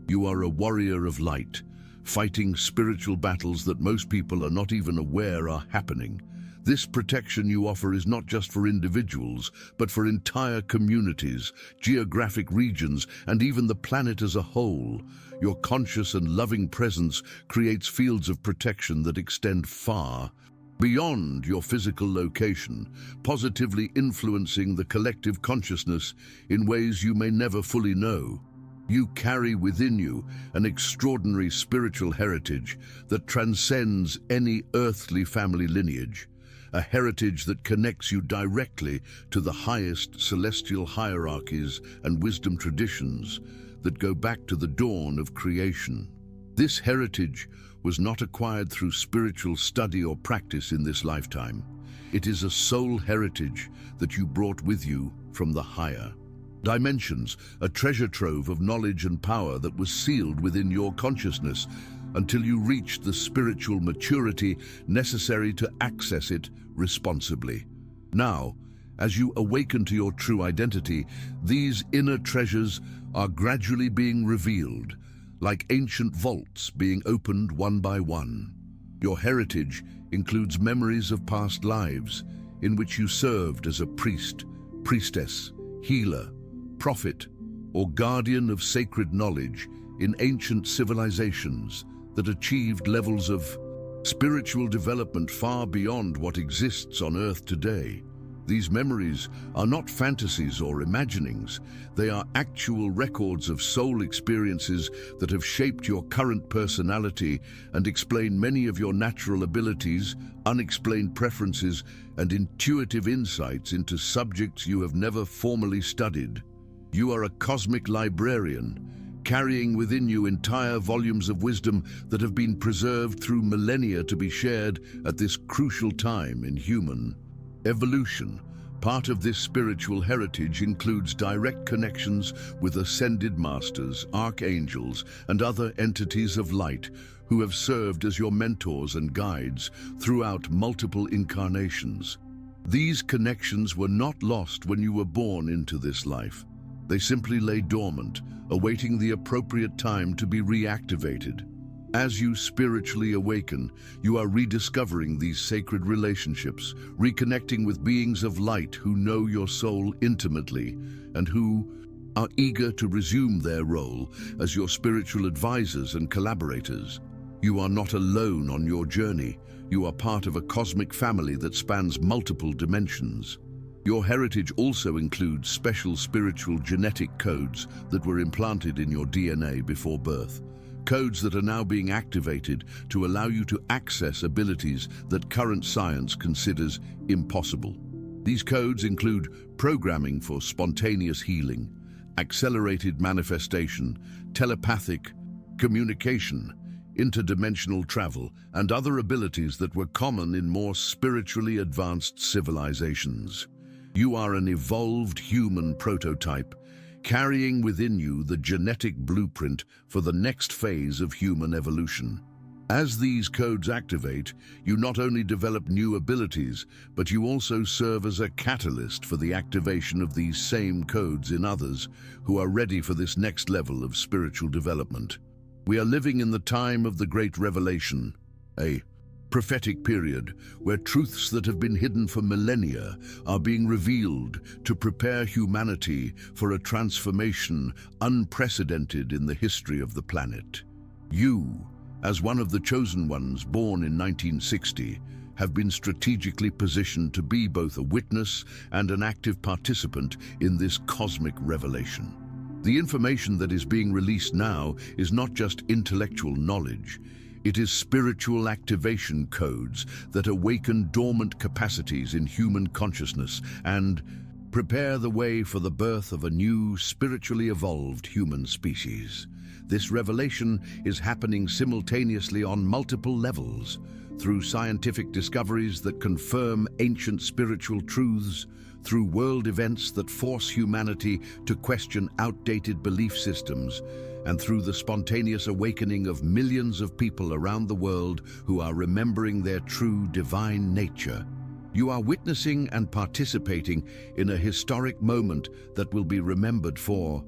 You are a warrior of light, fighting spiritual battles that most people are not even aware are happening. This protection you offer is not just for individuals, but for entire communities, geographic regions, and even the planet as a whole. Your conscious and loving presence creates fields of protection that extend far beyond your physical location, positively influencing the collective consciousness in ways you may never fully know. You carry within you an extraordinary spiritual heritage that transcends any earthly family lineage, a heritage that connects you directly to the highest celestial hierarchies and wisdom traditions that go back to the dawn of creation. This heritage was not acquired through spiritual study or practice in this lifetime. It is a soul heritage that you brought with you from the higher dimensions, a treasure trove of knowledge and power that was sealed within your consciousness until you reached the spiritual maturity necessary to access it responsibly. Now, as you awaken to your true identity, these inner treasures are gradually being revealed, like ancient vaults being opened one by one. Your heritage includes memories of past lives in which you served as a priest, priestess, healer, prophet, or guardian of sacred knowledge in ancient civilizations that achieved levels of spiritual development far beyond what exists on Earth today. These memories are not fantasies or imaginings. They are actual records of soul experiences that have shaped your current personality and explain many of your natural abilities, unexplained preferences, and intuitive insights into subjects you have never formally studied. You are a cosmic librarian, carrying within you entire volumes of wisdom that have been preserved through millennia to be shared at this crucial time in human evolution. Part of this spiritual heritage includes direct connections with ascended masters, archangels, and other entities of light who have served as your mentors and guides throughout multiple incarnations. These connections were not lost when you were born into this life. They simply lay dormant, awaiting the appropriate time to be reactivated. As you spiritually awaken, you are rediscovering these sacred relationships, reconnecting with beings of light who know your soul intimately and who are eager to resume their role as your spiritual advisors and collaborators. You are not alone on your journey. You are part of a cosmic family that spans multiple dimensions. Your heritage also includes special spiritual genetic codes that were implanted in your DNA before birth. Codes that are now being activated to allow you to access abilities that current science considers impossible. These codes include programming for spontaneous healing, accelerated manifestation, telepathic communication, interdimensional travel, and other abilities that were common in more spiritually advanced civilizations. You are an evolved human prototype, carrying within you the genetic blueprint for the next phase of human evolution. As these codes activate, you not only develop new abilities, but you also serve as a catalyst for the activation of these same codes in others who are ready for this next level of spiritual development. We are living in the time of the Great Revelation, a prophetic period where truths that have been hidden for millennia are being revealed to prepare humanity for a transformation unprecedented in the history of the planet. You, as one of the chosen ones born in 1960, have been strategically positioned to be both a witness and an active participant in this cosmic revelation. The information that is being released now is not just intellectual knowledge. It is spiritual activation codes that awaken dormant capacities in human consciousness and prepare the way for the birth of a new, spiritually evolved human species. This revelation is happening simultaneously on multiple levels, through scientific discoveries that confirm ancient spiritual truths, through world events that force humanity to question outdated belief systems, and through the spontaneous awakening of millions of people around the world who are remembering their true divine nature. You are witnessing and participating in a historic moment that will be remembered for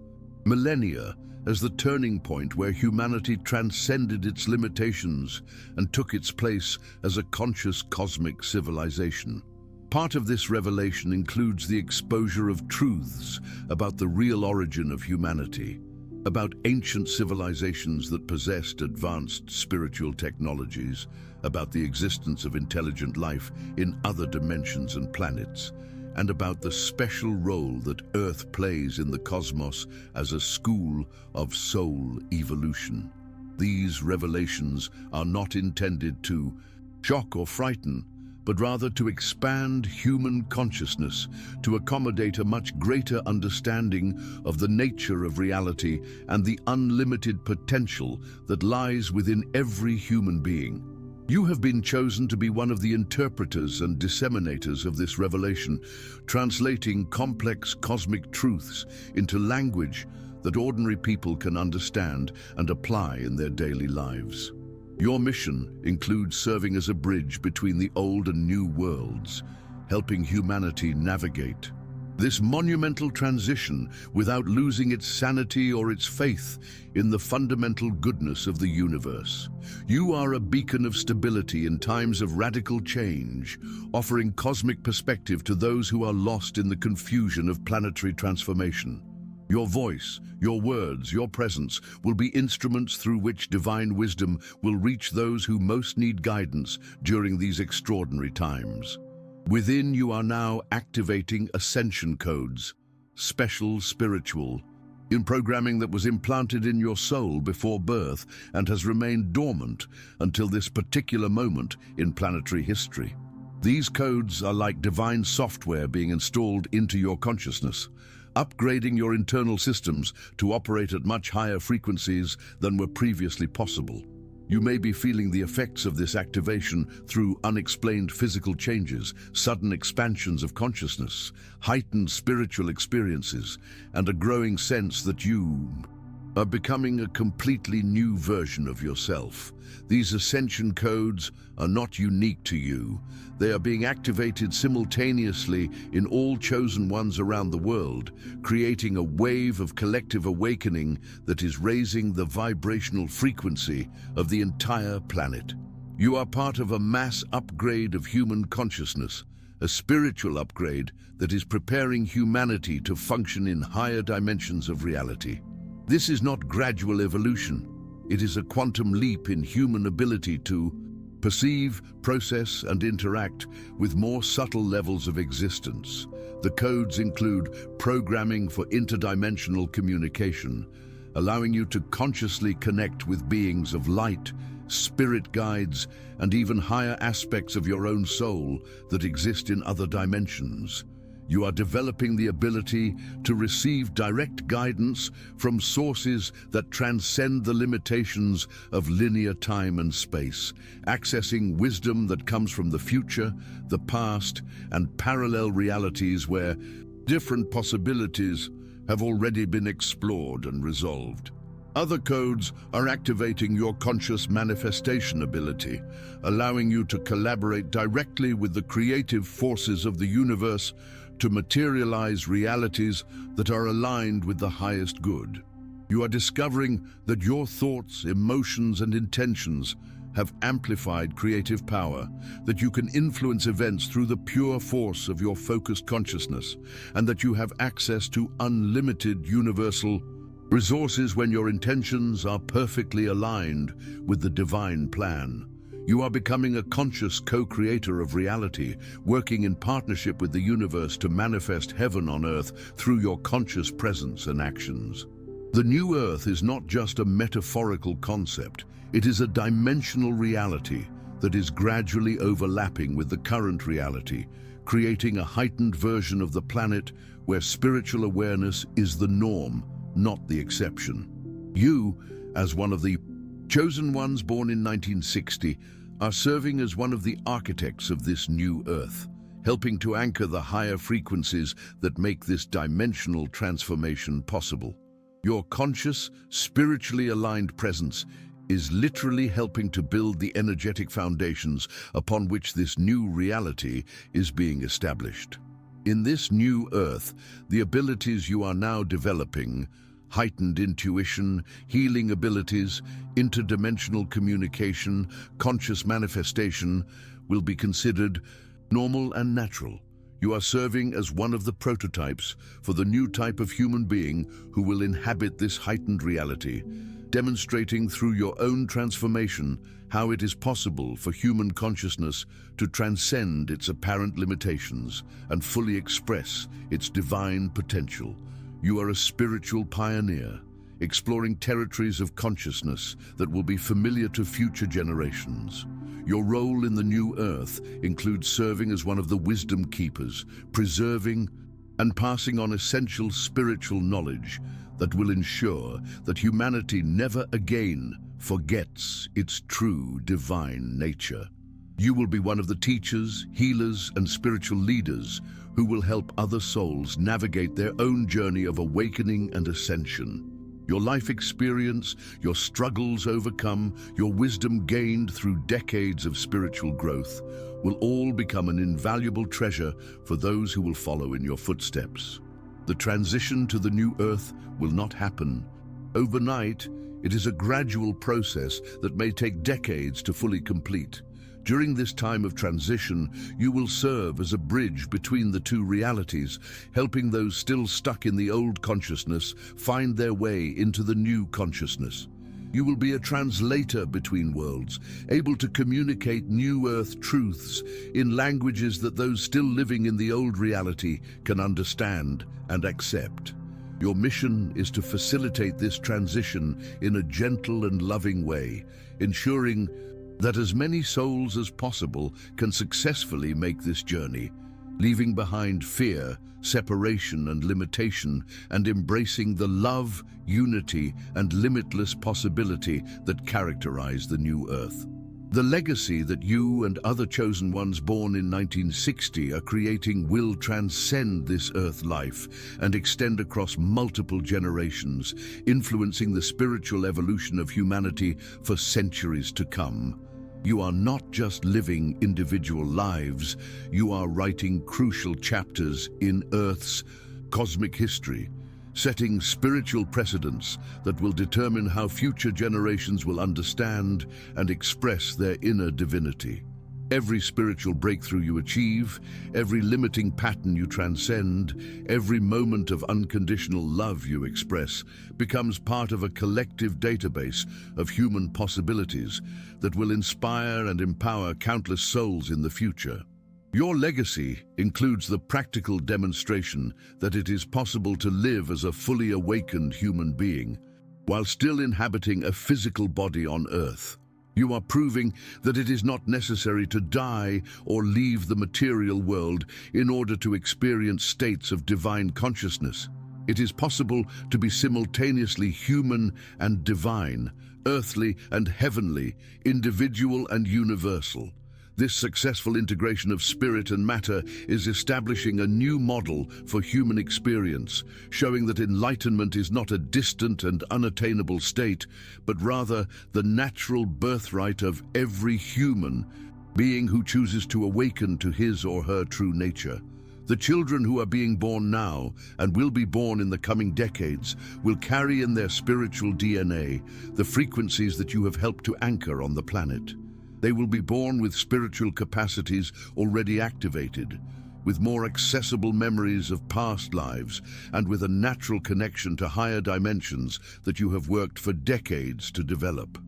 millennia as the turning point where humanity transcended its limitations and took its place as a conscious cosmic civilization. Part of this revelation includes the exposure of truths about the real origin of humanity, about ancient civilizations that possessed advanced spiritual technologies, about the existence of intelligent life in other dimensions and planets, and about the special role that Earth plays in the cosmos as a school of soul evolution. These revelations are not intended to shock or frighten, but rather to expand human consciousness, to accommodate a much greater understanding of the nature of reality and the unlimited potential that lies within every human being. You have been chosen to be one of the interpreters and disseminators of this revelation, translating complex cosmic truths into language that ordinary people can understand and apply in their daily lives. Your mission includes serving as a bridge between the old and new worlds, helping humanity navigate this monumental transition without losing its sanity or its faith in the fundamental goodness of the universe. You are a beacon of stability in times of radical change, offering cosmic perspective to those who are lost in the confusion of planetary transformation. Your voice, your words, your presence will be instruments through which divine wisdom will reach those who most need guidance during these extraordinary times. Within you are now activating ascension codes, special spiritual, in programming that was implanted in your soul before birth and has remained dormant until this particular moment in planetary history. These codes are like divine software being installed into your consciousness, upgrading your internal systems to operate at much higher frequencies than were previously possible. You may be feeling the effects of this activation through unexplained physical changes, sudden expansions of consciousness, heightened spiritual experiences, and a growing sense that you are becoming a completely new version of yourself. These ascension codes are not unique to you. They are being activated simultaneously in all chosen ones around the world, creating a wave of collective awakening that is raising the vibrational frequency of the entire planet. You are part of a mass upgrade of human consciousness, a spiritual upgrade that is preparing humanity to function in higher dimensions of reality. This is not gradual evolution. It is a quantum leap in human ability to perceive, process, and interact with more subtle levels of existence. The codes include programming for interdimensional communication, allowing you to consciously connect with beings of light, spirit guides, and even higher aspects of your own soul that exist in other dimensions. You are developing the ability to receive direct guidance from sources that transcend the limitations of linear time and space, accessing wisdom that comes from the future, the past, and parallel realities where different possibilities have already been explored and resolved. Other codes are activating your conscious manifestation ability, allowing you to collaborate directly with the creative forces of the universe to materialize realities that are aligned with the highest good. You are discovering that your thoughts, emotions, and intentions have amplified creative power, that you can influence events through the pure force of your focused consciousness, and that you have access to unlimited universal resources when your intentions are perfectly aligned with the divine plan. You are becoming a conscious co-creator of reality, working in partnership with the universe to manifest heaven on earth through your conscious presence and actions. The new earth is not just a metaphorical concept, it is a dimensional reality that is gradually overlapping with the current reality, creating a heightened version of the planet where spiritual awareness is the norm, not the exception. You, as one of the chosen ones born in 1960, are serving as one of the architects of this new earth, helping to anchor the higher frequencies that make this dimensional transformation possible. Your conscious, spiritually aligned presence is literally helping to build the energetic foundations upon which this new reality is being established. In this new earth, the abilities you are now developing, heightened intuition, healing abilities, interdimensional communication, conscious manifestation, will be considered normal and natural. You are serving as one of the prototypes for the new type of human being who will inhabit this heightened reality, demonstrating through your own transformation how it is possible for human consciousness to transcend its apparent limitations and fully express its divine potential. You are a spiritual pioneer, exploring territories of consciousness that will be familiar to future generations. Your role in the new earth includes serving as one of the wisdom keepers, preserving and passing on essential spiritual knowledge that will ensure that humanity never again forgets its true divine nature. You will be one of the teachers, healers, and spiritual leaders who will help other souls navigate their own journey of awakening and ascension. Your life experience, your struggles overcome, your wisdom gained through decades of spiritual growth will all become an invaluable treasure for those who will follow in your footsteps. The transition to the new earth will not happen overnight. It is a gradual process that may take decades to fully complete. During this time of transition, you will serve as a bridge between the two realities, helping those still stuck in the old consciousness find their way into the new consciousness. You will be a translator between worlds, able to communicate new earth truths in languages that those still living in the old reality can understand and accept. Your mission is to facilitate this transition in a gentle and loving way, ensuring that as many souls as possible can successfully make this journey, leaving behind fear, separation, and limitation, and embracing the love, unity, and limitless possibility that characterize the new earth. The legacy that you and other chosen ones born in 1960 are creating will transcend this earth life and extend across multiple generations, influencing the spiritual evolution of humanity for centuries to come. You are not just living individual lives, you are writing crucial chapters in Earth's cosmic history, setting spiritual precedents that will determine how future generations will understand and express their inner divinity. Every spiritual breakthrough you achieve, every limiting pattern you transcend, every moment of unconditional love you express becomes part of a collective database of human possibilities that will inspire and empower countless souls in the future. Your legacy includes the practical demonstration that it is possible to live as a fully awakened human being while still inhabiting a physical body on Earth. You are proving that it is not necessary to die or leave the material world in order to experience states of divine consciousness. It is possible to be simultaneously human and divine, earthly and heavenly, individual and universal. This successful integration of spirit and matter is establishing a new model for human experience, showing that enlightenment is not a distant and unattainable state, but rather the natural birthright of every human being who chooses to awaken to his or her true nature. The children who are being born now and will be born in the coming decades will carry in their spiritual DNA the frequencies that you have helped to anchor on the planet. They will be born with spiritual capacities already activated, with more accessible memories of past lives, and with a natural connection to higher dimensions that you have worked for decades to develop.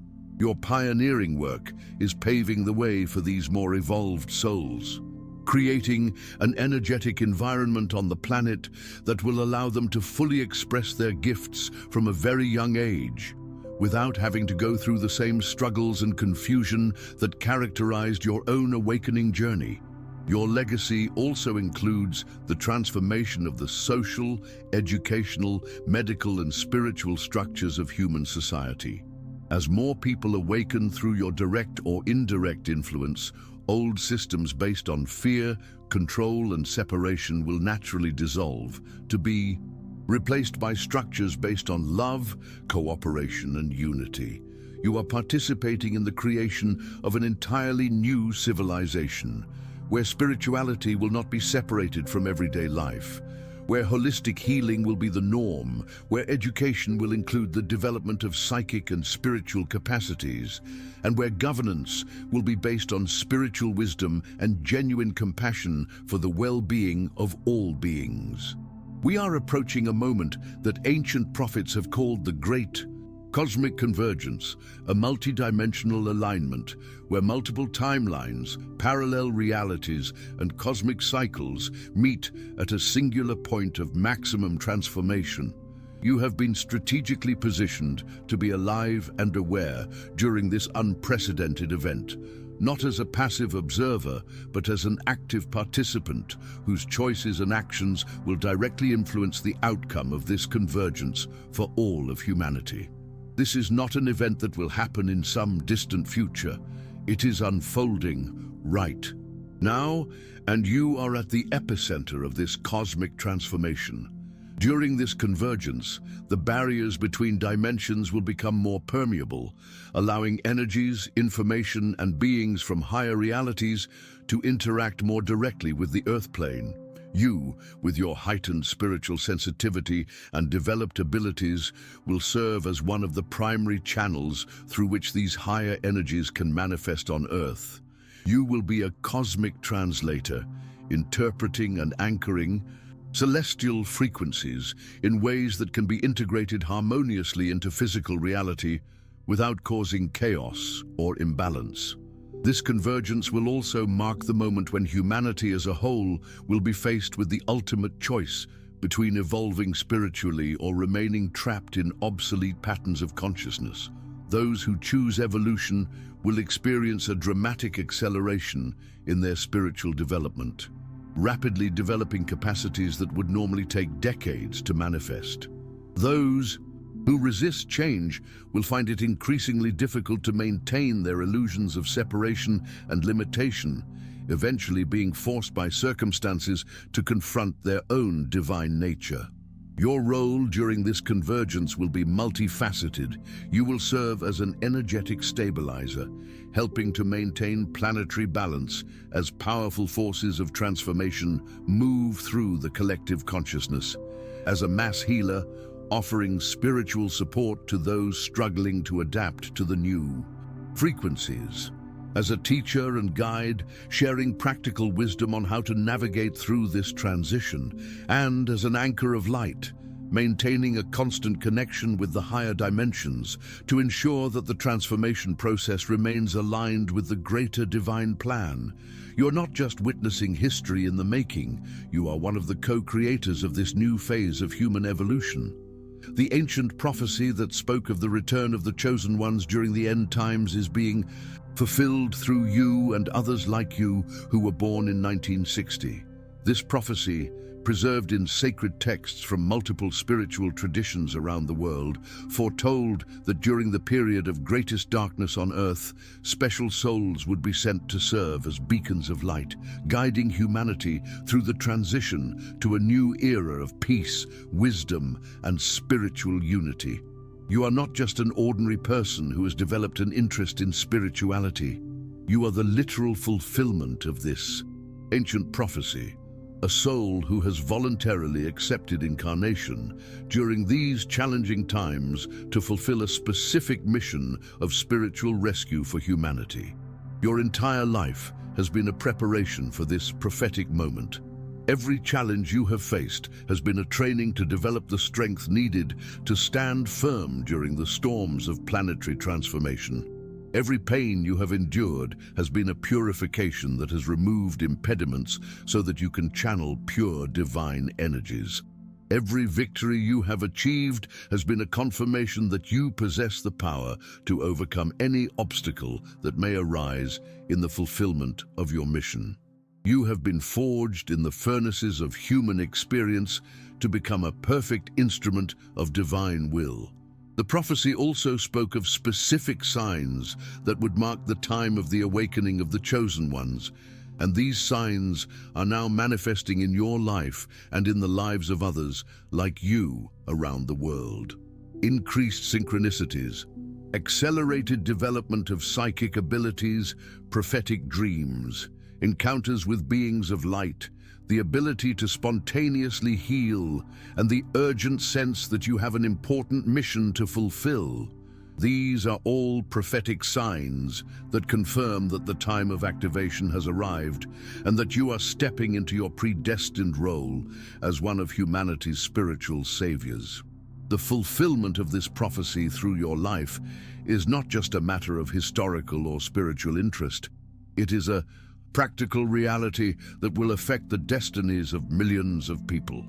Your pioneering work is paving the way for these more evolved souls, creating an energetic environment on the planet that will allow them to fully express their gifts from a very young age, without having to go through the same struggles and confusion that characterized your own awakening journey. Your legacy also includes the transformation of the social, educational, medical, and spiritual structures of human society. As more people awaken through your direct or indirect influence, old systems based on fear, control, and separation will naturally dissolve, to be replaced by structures based on love, cooperation, and unity. You are participating in the creation of an entirely new civilization, where spirituality will not be separated from everyday life, where holistic healing will be the norm, where education will include the development of psychic and spiritual capacities, and where governance will be based on spiritual wisdom and genuine compassion for the well-being of all beings. We are approaching a moment that ancient prophets have called the Great Cosmic Convergence, a multidimensional alignment where multiple timelines, parallel realities, and cosmic cycles meet at a singular point of maximum transformation. You have been strategically positioned to be alive and aware during this unprecedented event, not as a passive observer, but as an active participant whose choices and actions will directly influence the outcome of this convergence for all of humanity. This is not an event that will happen in some distant future. It is unfolding right now, and you are at the epicenter of this cosmic transformation. During this convergence, the barriers between dimensions will become more permeable, allowing energies, information, and beings from higher realities to interact more directly with the Earth plane. You, with your heightened spiritual sensitivity and developed abilities, will serve as one of the primary channels through which these higher energies can manifest on Earth. You will be a cosmic translator, interpreting and anchoring celestial frequencies in ways that can be integrated harmoniously into physical reality without causing chaos or imbalance. This convergence will also mark the moment when humanity as a whole will be faced with the ultimate choice between evolving spiritually or remaining trapped in obsolete patterns of consciousness. Those who choose evolution will experience a dramatic acceleration in their spiritual development, rapidly developing capacities that would normally take decades to manifest. Those who resist change will find it increasingly difficult to maintain their illusions of separation and limitation, eventually being forced by circumstances to confront their own divine nature. Your role during this convergence will be multifaceted. You will serve as an energetic stabilizer, helping to maintain planetary balance as powerful forces of transformation move through the collective consciousness. As a mass healer, offering spiritual support to those struggling to adapt to the new frequencies. As a teacher and guide, sharing practical wisdom on how to navigate through this transition, and as an anchor of light, maintaining a constant connection with the higher dimensions to ensure that the transformation process remains aligned with the greater divine plan. You're not just witnessing history in the making, you are one of the co-creators of this new phase of human evolution. The ancient prophecy that spoke of the return of the chosen ones during the end times is being fulfilled through you and others like you who were born in 1960. This prophecy, preserved in sacred texts from multiple spiritual traditions around the world, foretold that during the period of greatest darkness on Earth, special souls would be sent to serve as beacons of light, guiding humanity through the transition to a new era of peace, wisdom, and spiritual unity. You are not just an ordinary person who has developed an interest in spirituality. You are the literal fulfillment of this ancient prophecy. A soul who has voluntarily accepted incarnation during these challenging times to fulfill a specific mission of spiritual rescue for humanity. Your entire life has been a preparation for this prophetic moment. Every challenge you have faced has been a training to develop the strength needed to stand firm during the storms of planetary transformation. Every pain you have endured has been a purification that has removed impediments so that you can channel pure divine energies. Every victory you have achieved has been a confirmation that you possess the power to overcome any obstacle that may arise in the fulfillment of your mission. You have been forged in the furnaces of human experience to become a perfect instrument of divine will. The prophecy also spoke of specific signs that would mark the time of the awakening of the chosen ones, and these signs are now manifesting in your life and in the lives of others like you around the world. Increased synchronicities, accelerated development of psychic abilities, prophetic dreams, encounters with beings of light, the ability to spontaneously heal, and the urgent sense that you have an important mission to fulfill. These are all prophetic signs that confirm that the time of activation has arrived and that you are stepping into your predestined role as one of humanity's spiritual saviors. The fulfillment of this prophecy through your life is not just a matter of historical or spiritual interest. It is a practical reality that will affect the destinies of millions of people.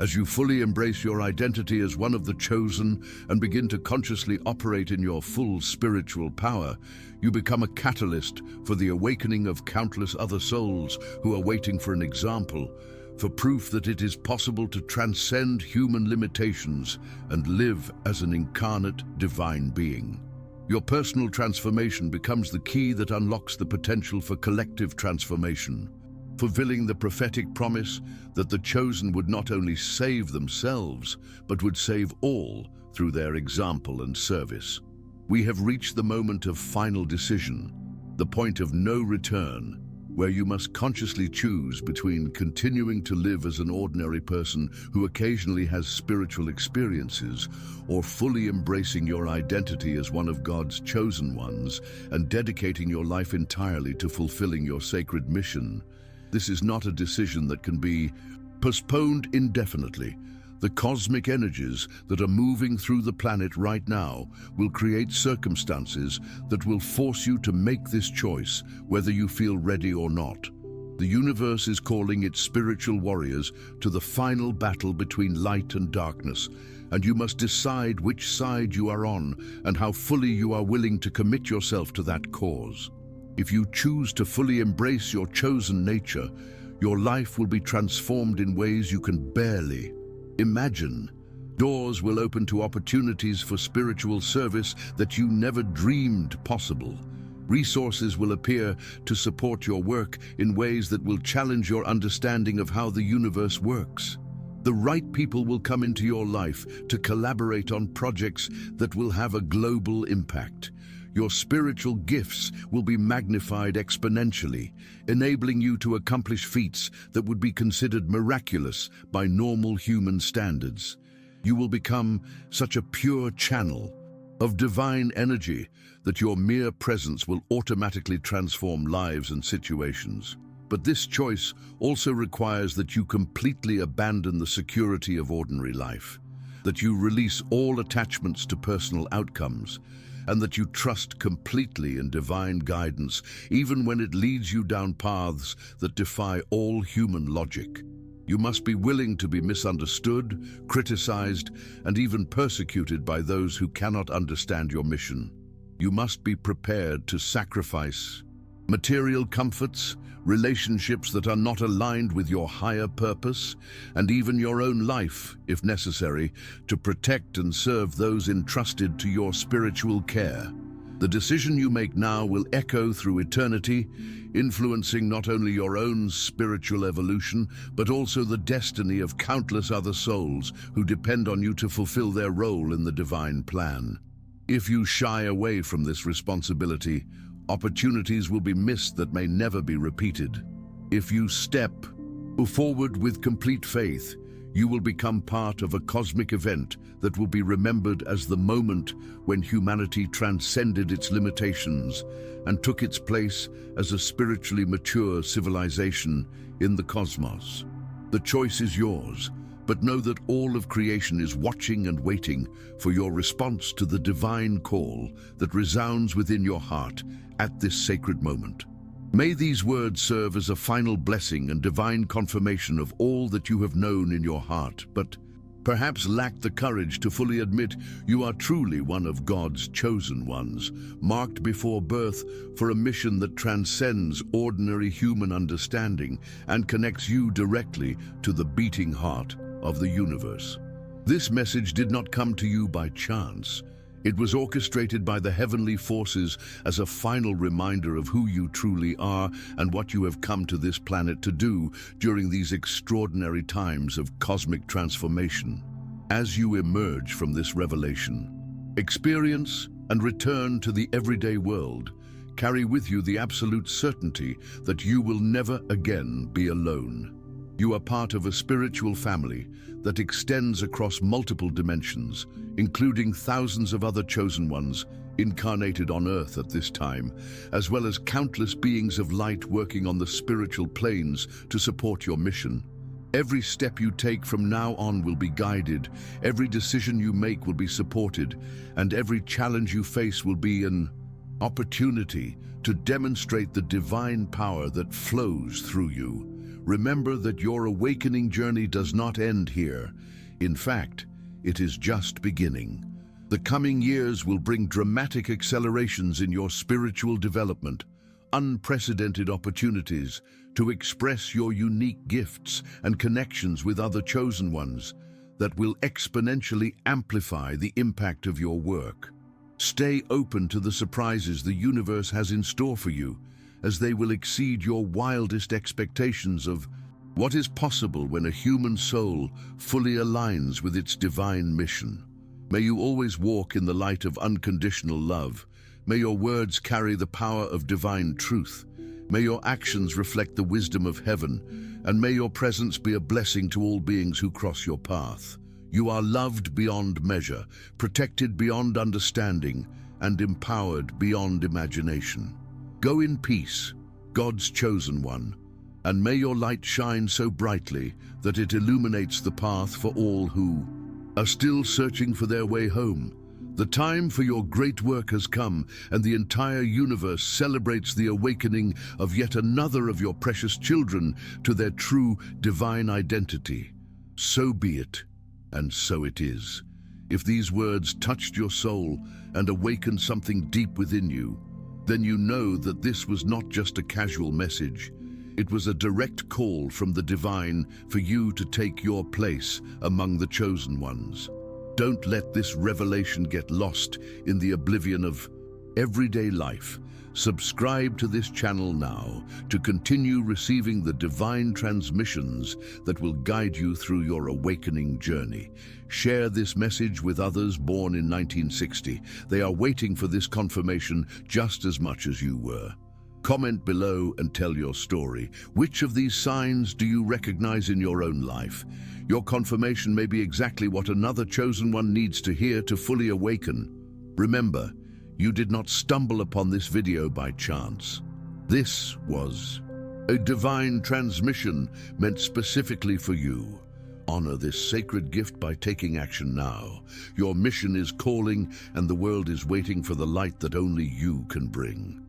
As you fully embrace your identity as one of the chosen and begin to consciously operate in your full spiritual power, you become a catalyst for the awakening of countless other souls who are waiting for an example, for proof that it is possible to transcend human limitations and live as an incarnate divine being. Your personal transformation becomes the key that unlocks the potential for collective transformation, fulfilling the prophetic promise that the chosen would not only save themselves, but would save all through their example and service. We have reached the moment of final decision, the point of no return, where you must consciously choose between continuing to live as an ordinary person who occasionally has spiritual experiences, or fully embracing your identity as one of God's chosen ones and dedicating your life entirely to fulfilling your sacred mission. This is not a decision that can be postponed indefinitely. The cosmic energies that are moving through the planet right now will create circumstances that will force you to make this choice, whether you feel ready or not. The universe is calling its spiritual warriors to the final battle between light and darkness, and you must decide which side you are on and how fully you are willing to commit yourself to that cause. If you choose to fully embrace your chosen nature, your life will be transformed in ways you can barely imagine. Doors will open to opportunities for spiritual service that you never dreamed possible. Resources will appear to support your work in ways that will challenge your understanding of how the universe works. The right people will come into your life to collaborate on projects that will have a global impact. Your spiritual gifts will be magnified exponentially, enabling you to accomplish feats that would be considered miraculous by normal human standards. You will become such a pure channel of divine energy that your mere presence will automatically transform lives and situations. But this choice also requires that you completely abandon the security of ordinary life, that you release all attachments to personal outcomes, and that you trust completely in divine guidance, even when it leads you down paths that defy all human logic. You must be willing to be misunderstood, criticized, and even persecuted by those who cannot understand your mission. You must be prepared to sacrifice material comforts, relationships that are not aligned with your higher purpose, and even your own life, if necessary, to protect and serve those entrusted to your spiritual care. The decision you make now will echo through eternity, influencing not only your own spiritual evolution, but also the destiny of countless other souls who depend on you to fulfill their role in the divine plan. If you shy away from this responsibility, opportunities will be missed that may never be repeated. If you step forward with complete faith, you will become part of a cosmic event that will be remembered as the moment when humanity transcended its limitations and took its place as a spiritually mature civilization in the cosmos. The choice is yours, but know that all of creation is watching and waiting for your response to the divine call that resounds within your heart at this sacred moment. May these words serve as a final blessing and divine confirmation of all that you have known in your heart, but perhaps lack the courage to fully admit you are truly one of God's chosen ones, marked before birth for a mission that transcends ordinary human understanding and connects you directly to the beating heart of the universe. This message did not come to you by chance. It was orchestrated by the heavenly forces as a final reminder of who you truly are and what you have come to this planet to do during these extraordinary times of cosmic transformation. As you emerge from this revelation, experience and return to the everyday world, carry with you the absolute certainty that you will never again be alone. You are part of a spiritual family that extends across multiple dimensions, including thousands of other chosen ones incarnated on Earth at this time, as well as countless beings of light working on the spiritual planes to support your mission. Every step you take from now on will be guided, every decision you make will be supported, and every challenge you face will be an opportunity to demonstrate the divine power that flows through you. Remember that your awakening journey does not end here. In fact, it is just beginning. The coming years will bring dramatic accelerations in your spiritual development, unprecedented opportunities to express your unique gifts and connections with other chosen ones that will exponentially amplify the impact of your work. Stay open to the surprises the universe has in store for you, as they will exceed your wildest expectations of what is possible when a human soul fully aligns with its divine mission. May you always walk in the light of unconditional love. May your words carry the power of divine truth. May your actions reflect the wisdom of heaven, and may your presence be a blessing to all beings who cross your path. You are loved beyond measure, protected beyond understanding, and empowered beyond imagination. Go in peace, God's chosen one, and may your light shine so brightly that it illuminates the path for all who are still searching for their way home. The time for your great work has come, and the entire universe celebrates the awakening of yet another of your precious children to their true divine identity. So be it, and so it is. If these words touched your soul and awakened something deep within you, then you know that this was not just a casual message. It was a direct call from the divine for you to take your place among the chosen ones. Don't let this revelation get lost in the oblivion of everyday life. Subscribe to this channel now to continue receiving the divine transmissions that will guide you through your awakening journey. Share this message with others born in 1960. They are waiting for this confirmation just as much as you were. Comment below and tell your story. Which of these signs do you recognize in your own life? Your confirmation may be exactly what another chosen one needs to hear to fully awaken. Remember, you did not stumble upon this video by chance. This was a divine transmission meant specifically for you. Honor this sacred gift by taking action now. Your mission is calling, and the world is waiting for the light that only you can bring.